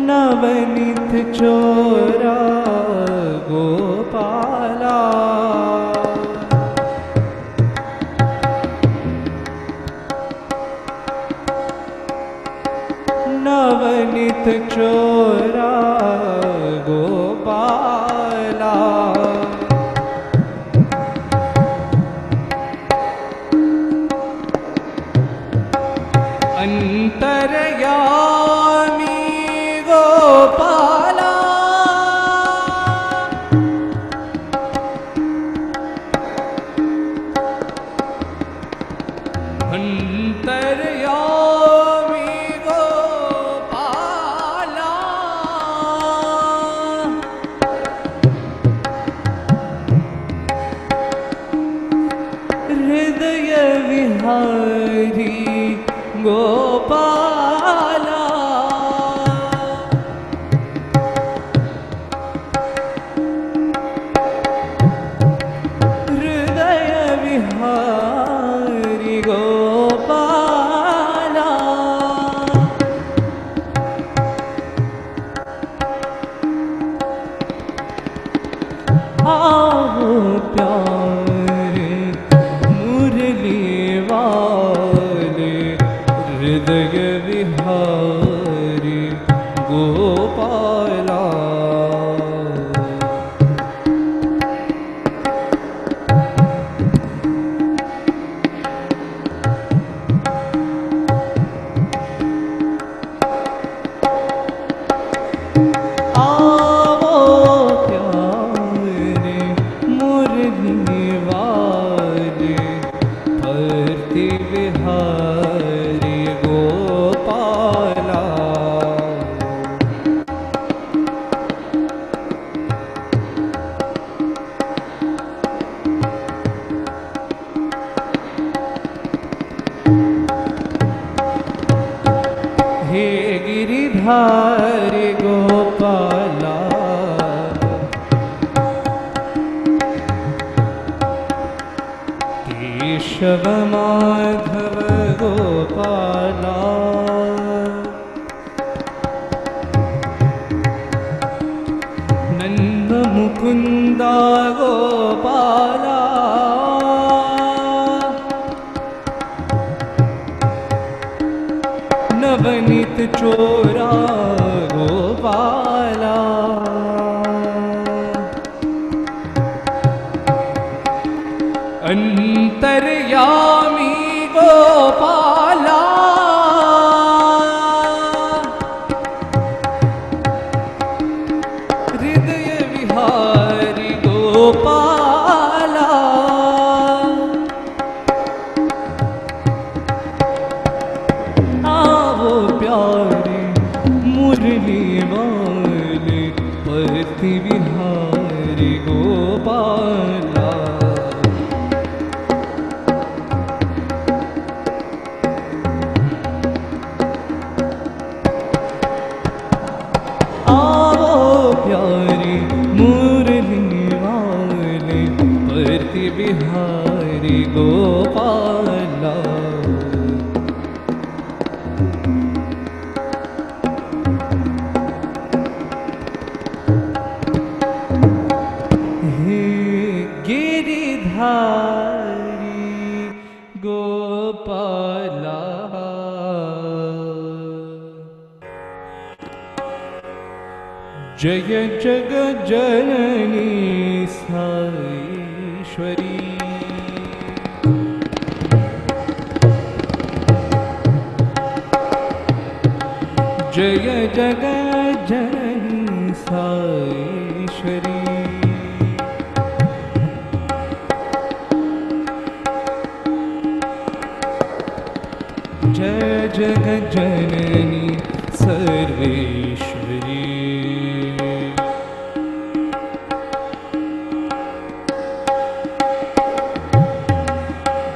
नवनीत चोरा गोपाला नवनीत चोरा गोपाला अंतरयामी गोपाला गिरिधारी गोपाला केशव माधव गोपाला नंद मुकुंदा गोपाला नवनीत चोरा गोपाला अंतर्यामी गोपाला हृदय विहारी गोपाला आओ प्यारे मुरली वाले परति विहारी गोपाला प्यारे मुरली वाले परति बिहारी गोपाला हे गिरिधारी गोपाला जय जग जननी साईश्वरी जय जग जननी साईश्वरी जय जग जननी सर्वेश्वरी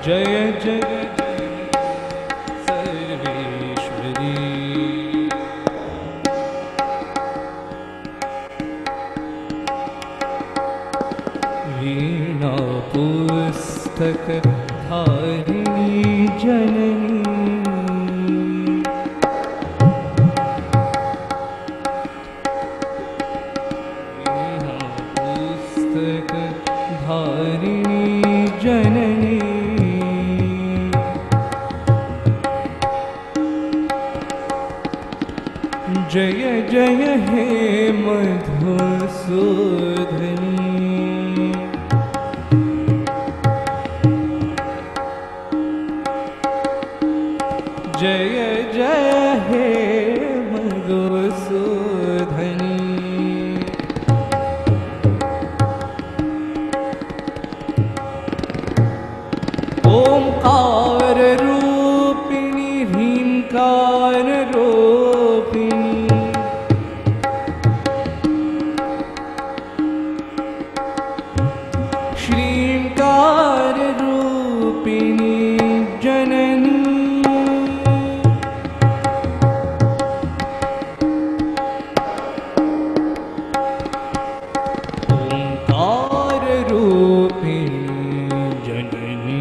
जय जग सर्वेश्वरी वीणा पुस्तक धारिणी जननी वीणा पुस्तक धारिणी जननी जय जय हे मधुसूदनी जय जय हे मधुसूदनी ओंकार रूपिणी ह्रींकार रूपिणी श्रींकार रूपिणी जननी ओंकार रूपिणी जननी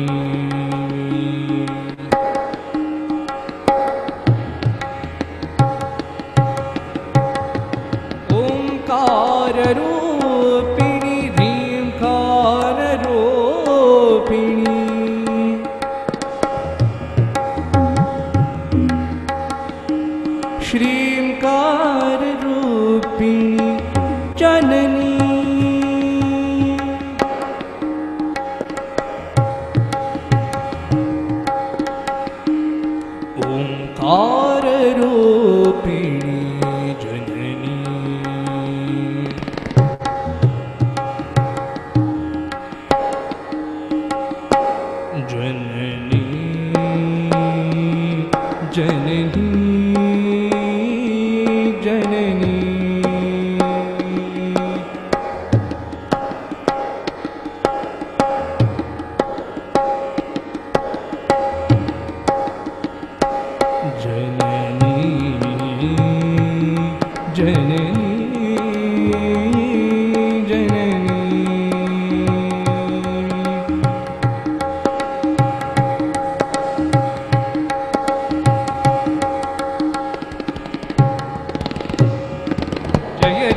ओंकार रूपिणी ह्रींकार रूपिणी श्रींकार रूपिणी जननी ओंकार रूपिणी जननी जननी जननी जननी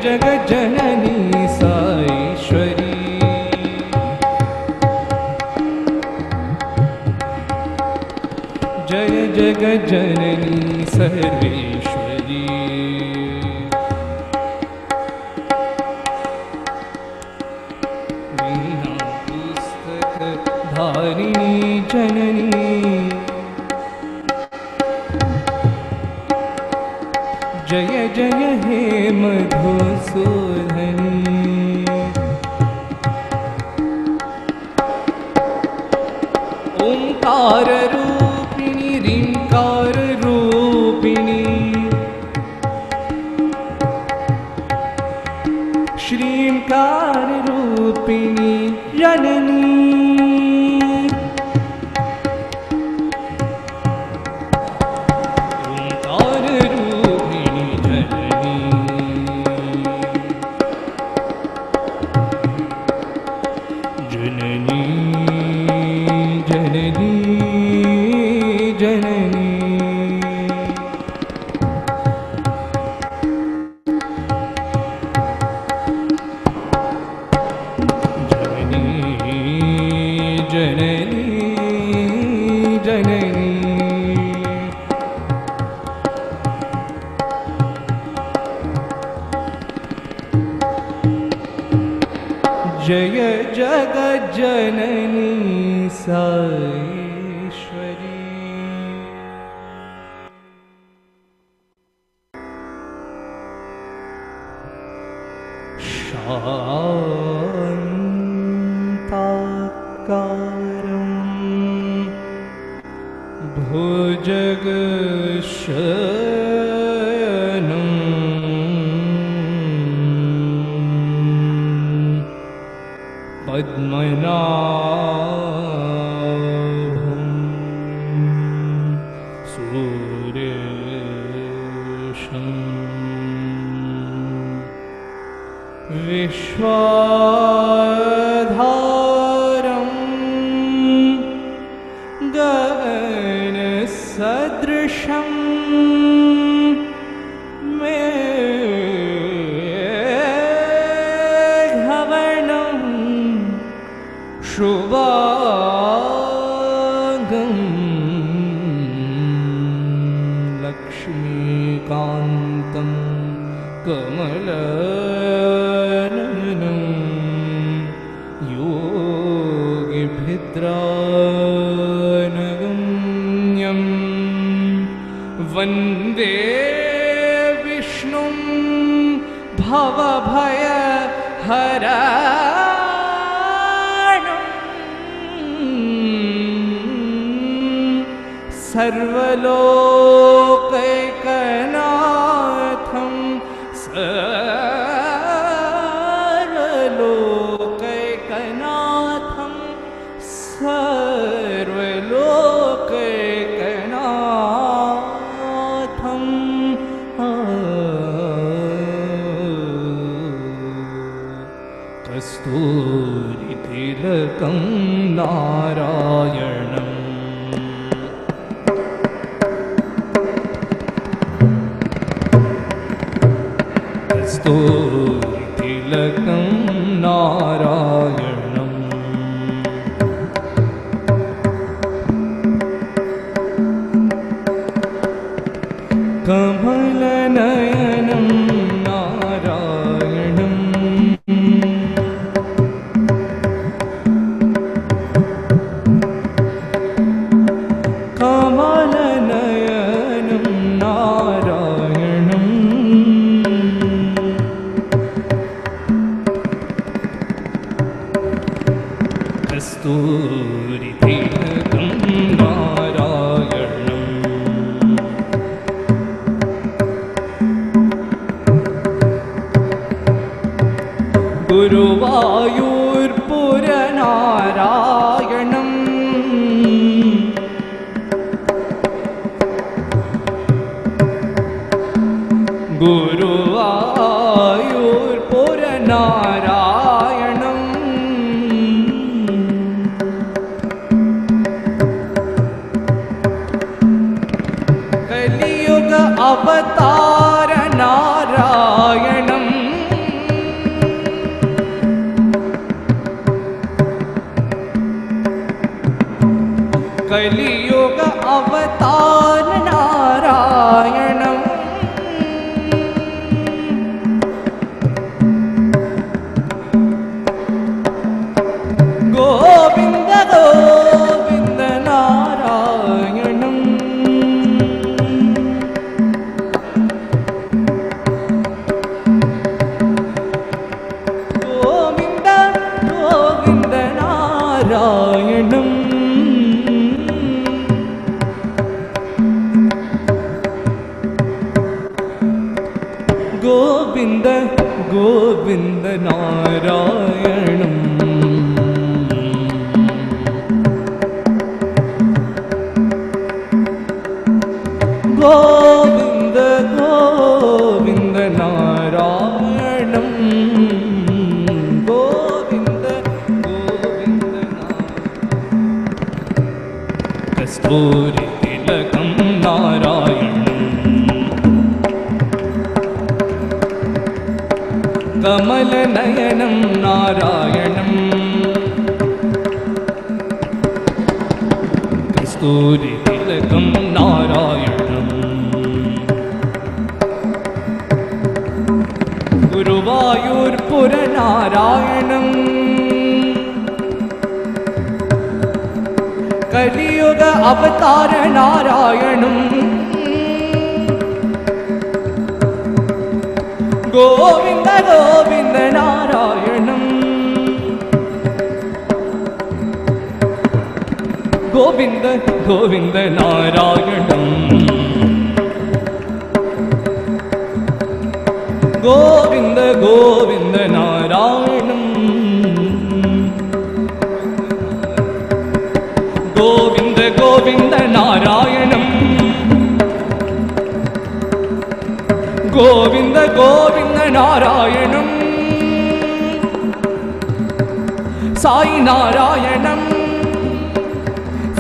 जगज्जननी साईश्वरी जय जगज्जननी सर्वेश्वरी वीणा पुस्तक धारिणी जननी जय जय हे मधुसूदनी ओंकार रूपिणी रींकार रूपिणी श्रींकार रूपिणी जननी जय जगज्जननी साईश्वरी शान्ताकारं भुजगशयनं पद्मनाभं सुरेशं विश्वाधारं गगनसदृशं मेघवर्णं शुभांगं लक्ष्मीकान्तं कमलनयनं योगिभिद्रानगम्यं वन्दे विष्णुं भवभयहरणं सर्वलोकैकनाथं सर्वलोकैकनाथं सर्वलोकैकनाथं कस्तूरितिलकं नारायणम् कस्तूरितिलकं नारायणम् कमलनयनं नारायणम् कमलनयनं नारायणम् कस्तूरितिलकं नारायणम् गुरुवायूर्पुरनारायणम् गुरुवायूर्पुरनारायणम् नारायणं कलियुग अवतार नारायणं कलियुग अवतार नारायणं गोविंद गोविंद नारायणं गोविंद गोविंद नारायणं गोविंद गोविंद नारायणं गोविंद गोविंद नारायणं गोविंद गोविंद कस्तूरी तिलकं नारायणं कमल नयनं नारायणं कस्तूरी तिलकं नारायणं गुरुवायूरपुर नारायणं कलियुग अवतार नारायणं गोविंद गोविंद नारायणं गोविंद गोविंद नारायणं गोविंद गोविंद नारायणं गोविंद गोविंद नारायणं गोविंद गोविंद नारायणं साई नारायणं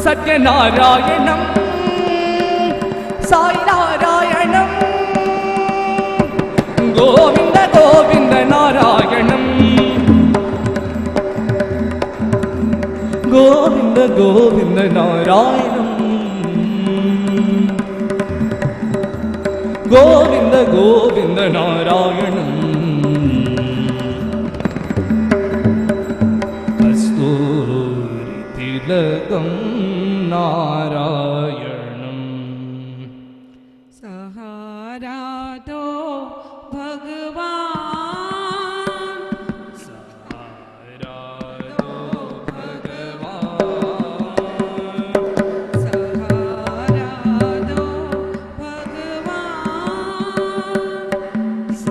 सत्य नारायणं साई नारायणं गोविंद गोविंद नारायणं गोविंद गोविंद नारायणं गोविंद गोविंद नारायणं कस्तूरी तिलकं नारायणं सहारा दो भगवान सहारा दो भगवान सहारा दो भगवान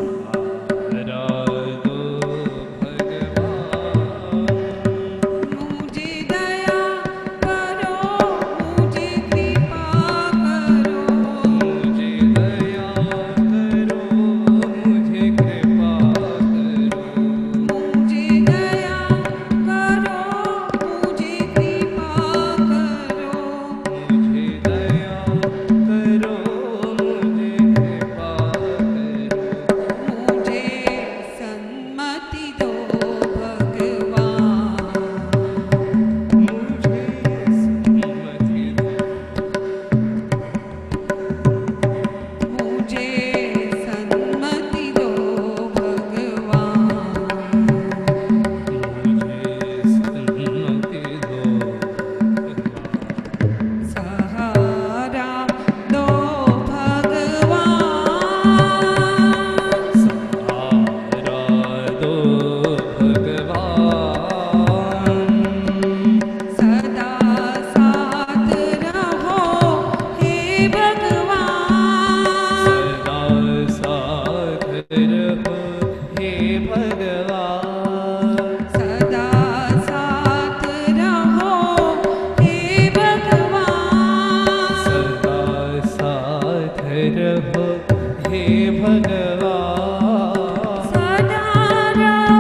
सहारा दो भगवान मुझे दया करो मुझे कृपा करो मुझे दया करो मुझे कृपा करो मुझे दया करो मुझे कृपा करो मुझे दया करो मुझे कृपा करो मुझे सन्मति दो भगवान मुझे सम्मति दो मुझे सन्मति दो भगवान मुझे सम्मति दो सहारा दो भगवान सहारा दो भगवान सदा साथ रहो हे भगवान सदा साथ रहो हे भगवान सदा साथ रहो हे भगवान सदा साथ रहो हे भगवान सदा रहो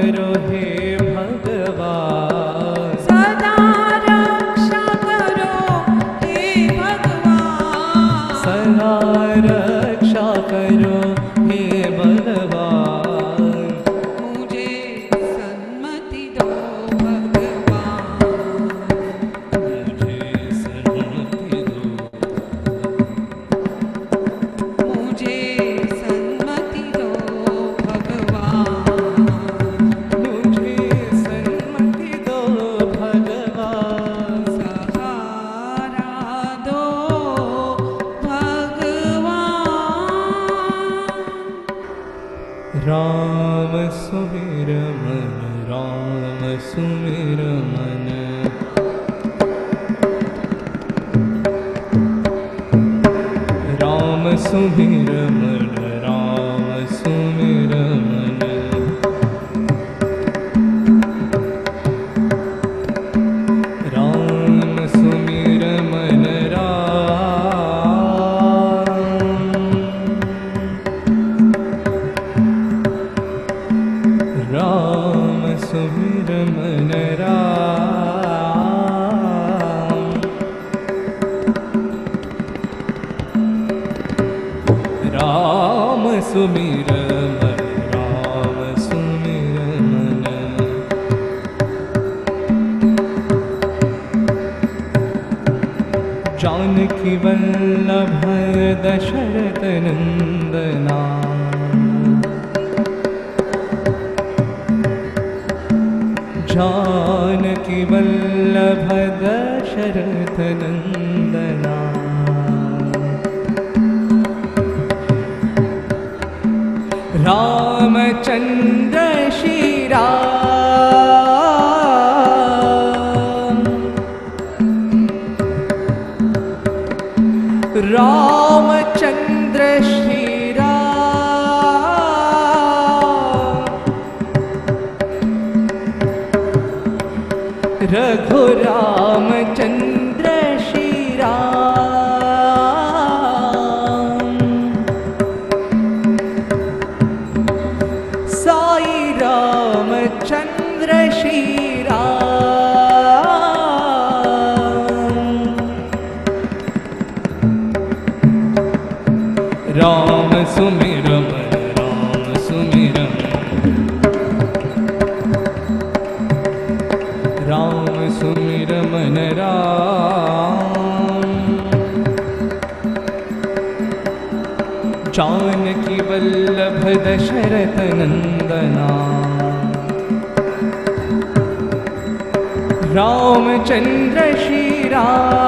करो हे भगवान, सदा रक्षा करो हे भगवान, सदा रक्षा करो हे भगवान, मुझे सन्मति दो भगवान, मुझे सन्मति दो, मुझे सन्मति दो भगवान, मुझे सन्मति दो भगवान, सहारा दो भगवान। राम सुमिर मन, राम सुमिर मन, राम सुमिर मन, राम सुमिर मन, राम सुमिर मन राम सुमिर मन राम सुमिर मन, राम सुमिर मन, जानकी वल्लभ दशरथ नंदना, जानकी वल्लभ दशरथ नंदना, रामचंद्र श्री राम, रामचंद्र श्री राम, रघुरामचंद्र श्री राम, साई रामचंद्र श्री राम, राम सुमिर मन, राम सुमिर मन, राम सुमिर मन राम, जानकी वल्लभ दशरथ नंदना, रामचंद्र श्री राम,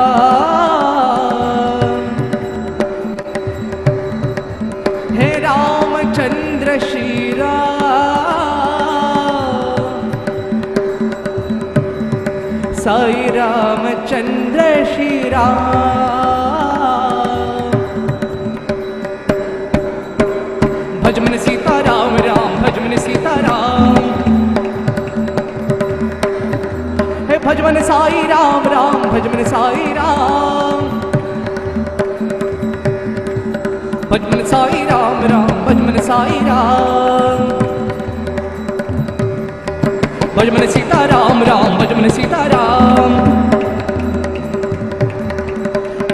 हे रामचंद्र श्री राम, साई रामचंद्र श्री राम, भज मन सीता राम राम, भज मन सीता राम, हे भज मन साई राम राम, भज मन साई राम, भज मन साई राम राम, भज मन साई राम, भज मन सीता राम राम, भज मन सीता राम,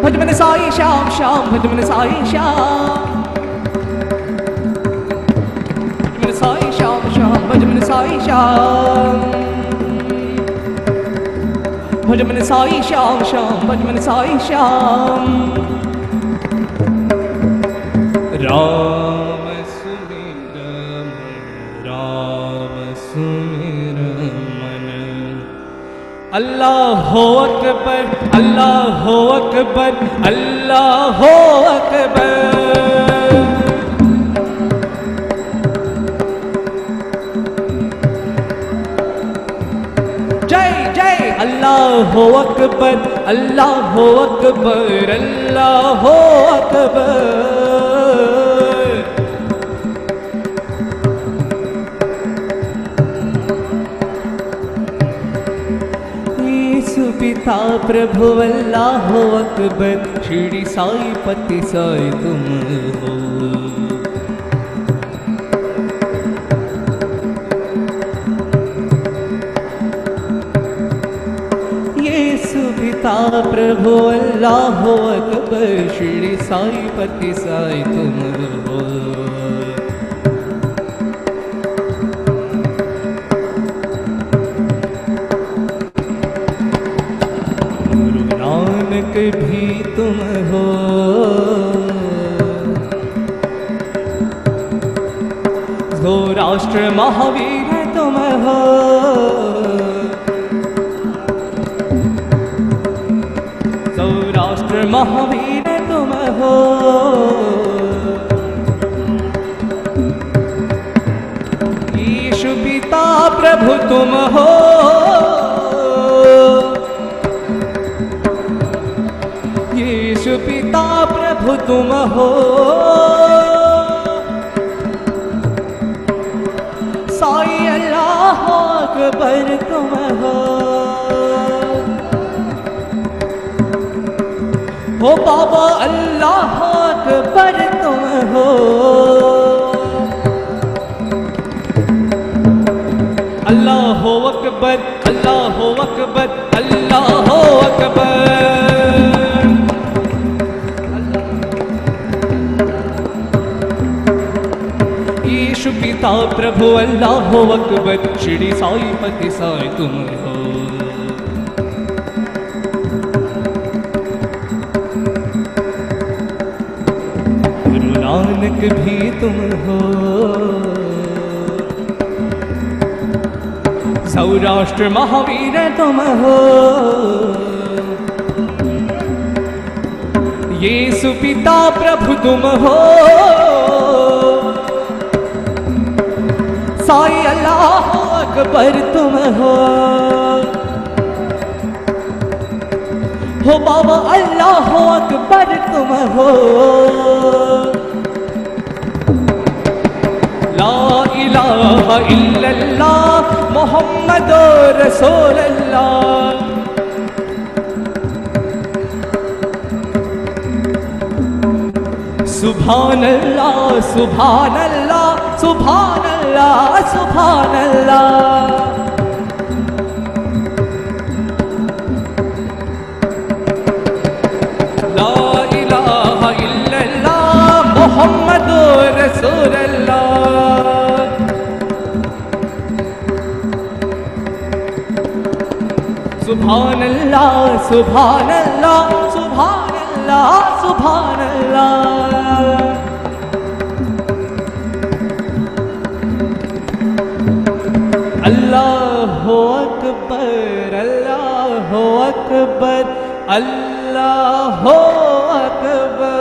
भज मन साई श्याम श्याम, भज मन साई श्याम, भज मन साई श्याम श्याम, भज मन साई श्याम, भज मन साई श्याम श्याम, भज मन साई श्याम, राम सुमिर मन, राम सुमिर मन, अल्लाह हो अकबर, अल्लाह हो अकबर, अल्लाह हो अकबर, जय जय अल्लाह हो अकबर, अल्लाह हो अकबर, अल्लाह हो अकबर, पिता प्रभु अल्लाह अकबर, शिरडी साई पति साई तुम हो। पिता प्रभु अल्लाह अकबर, शिरडी साई पति साई तुम हो। गुरु नानक भी तुम हो, सौराष्ट्र महावीर तुम हो, सौराष्ट्र महावीर तुम हो। ईशु पिता प्रभु तुम हो, ईशु पिता प्रभु तुम हो। साई अल्लाह अकबर तुम हो, हो बाबा अल्लाह अकबर तुम हो। अल्लाह अकबर, अल्लाह अकबर, अल्लाह अकबर। ईशु पिता प्रभु अल्लाह अकबर, शिरडी साई पति साई तुम हो। गुरु नानक भी तुम हो, सौराष्ट्र महावीर तुम हो। यीशु पिता प्रभु तुम हो, साई अल्लाह अकबर तुम हो, बाबा अल्लाह अकबर तुम हो। ला इलाहा इल्लल्लाह मोहम्मद रसूलल्लाह। सुभान अल्लाह, सुभान अल्लाह, सुभान अल्लाह, सुभान अल्लाह। ला इलाहा इल्लल्लाह मोहम्मद रसूलल्लाह। सुभान अल्लाह, सुभान अल्लाह, सुभान अल्लाह, सुभान अल्लाह। अल्लाहु अकबर, अल्लाहु अकबर, अल्लाहु Akbar.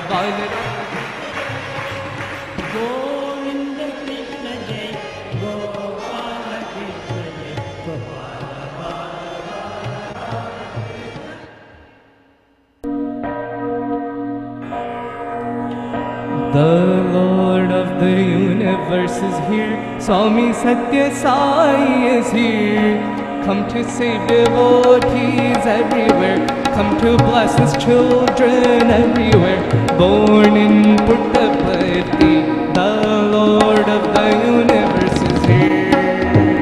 violet. Govinda Krishna Jai, Gopala Krishna Jai, Gopala. The Lord of the universe is here. Swami Sathya Sai is here. Come to save devotees everywhere. Come to bless his children everywhere. Born in Puttaparthi, the Lord of the universe is here.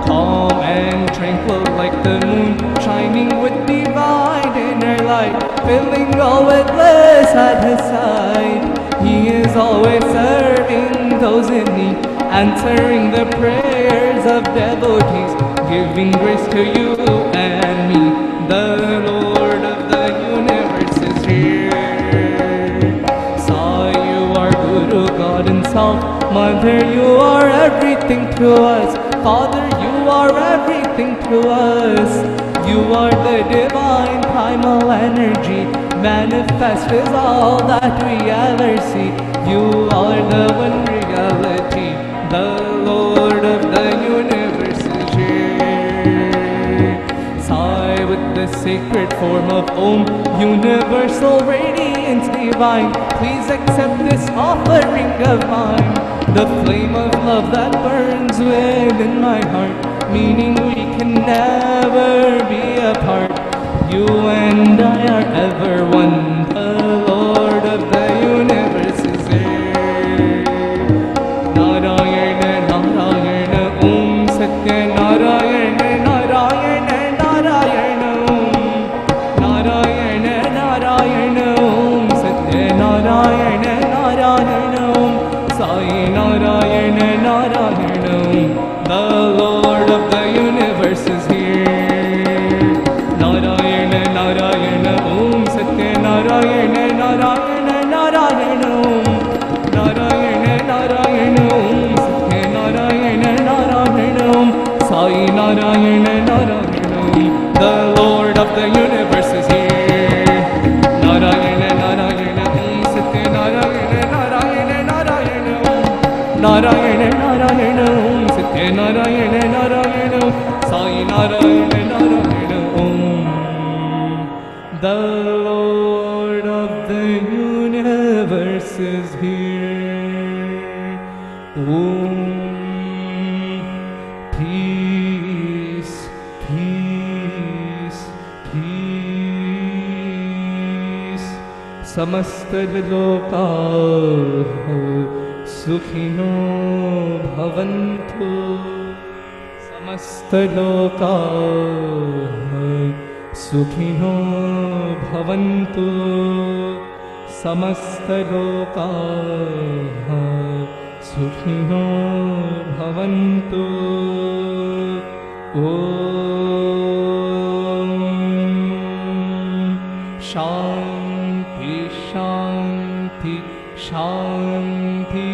Calm and tranquil like the moon, shining with divine inner light, filling all with bliss at his side. He is always serving those in need, answering the prayers of devotees, giving grace to you and me. The Lord of the universe is here. Sai, you are Guru, God and Self. Mother, you are everything to us. Father, you are everything to us. You are the divine primal energy. Manifest is all that we ever see. You are the one reality. The Lord of the universe is here. Sai with the sacred form of Om, universal radiance divine. Please accept this offering of mine. The flame of love that burns within my heart, meaning we can never be apart. You and I are ever one. The Lord of the universe is here. Narayana, Narayana, Om Satya Narayana, Narayana, Narayana, Om. Narayana, Narayana, Om Satya Narayana, Narayana, Om. Sai Narayana, Narayana, Om. The Lord of the universe is here. Narayana, Narayana, Om Satya Narayana, Narayana, Narayana, Om. Narayana, Narayana, Om Satya Narayana, Narayana, Om. Sai Narayana, Narayana, Om. The Lord of the universe is here. Narayana, Narayana, Om Satya Narayana, Narayana, Narayana, Om. Narayana, Narayana, Om Satya Narayana, Narayana, Om. Sai Narayana, Narayana, Om. The Lord of the universe is here. Om. Peace, peace, peace. Samasta loka sukhino bhavantu. Samasta loka sukhino bhavantu. Samasta loka sukhino bhavantu. Om Shanti Shanti Shanti.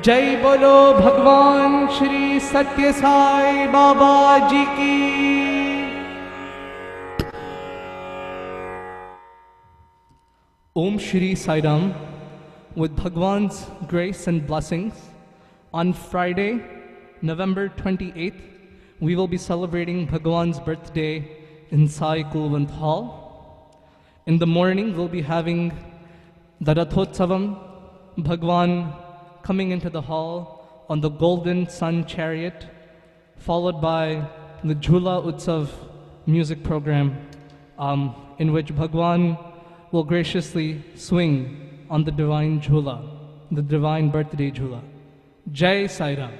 जय बोलो भगवान श्री सत्य साई बाबा जी की। Om Shri Sai Ram. With Bhagwan's grace and blessings, on Friday, November 28th, we will be celebrating Bhagawan's birthday in Sai Kulwant Hall. In the morning, we'll be having the Rathotsavam, Bhagawan coming into the hall on the golden sun chariot, followed by the Jhula Utsav music program, in which Bhagawan will graciously swing on the divine Jhula, the divine birthday Jhula. Jai Sai Ram.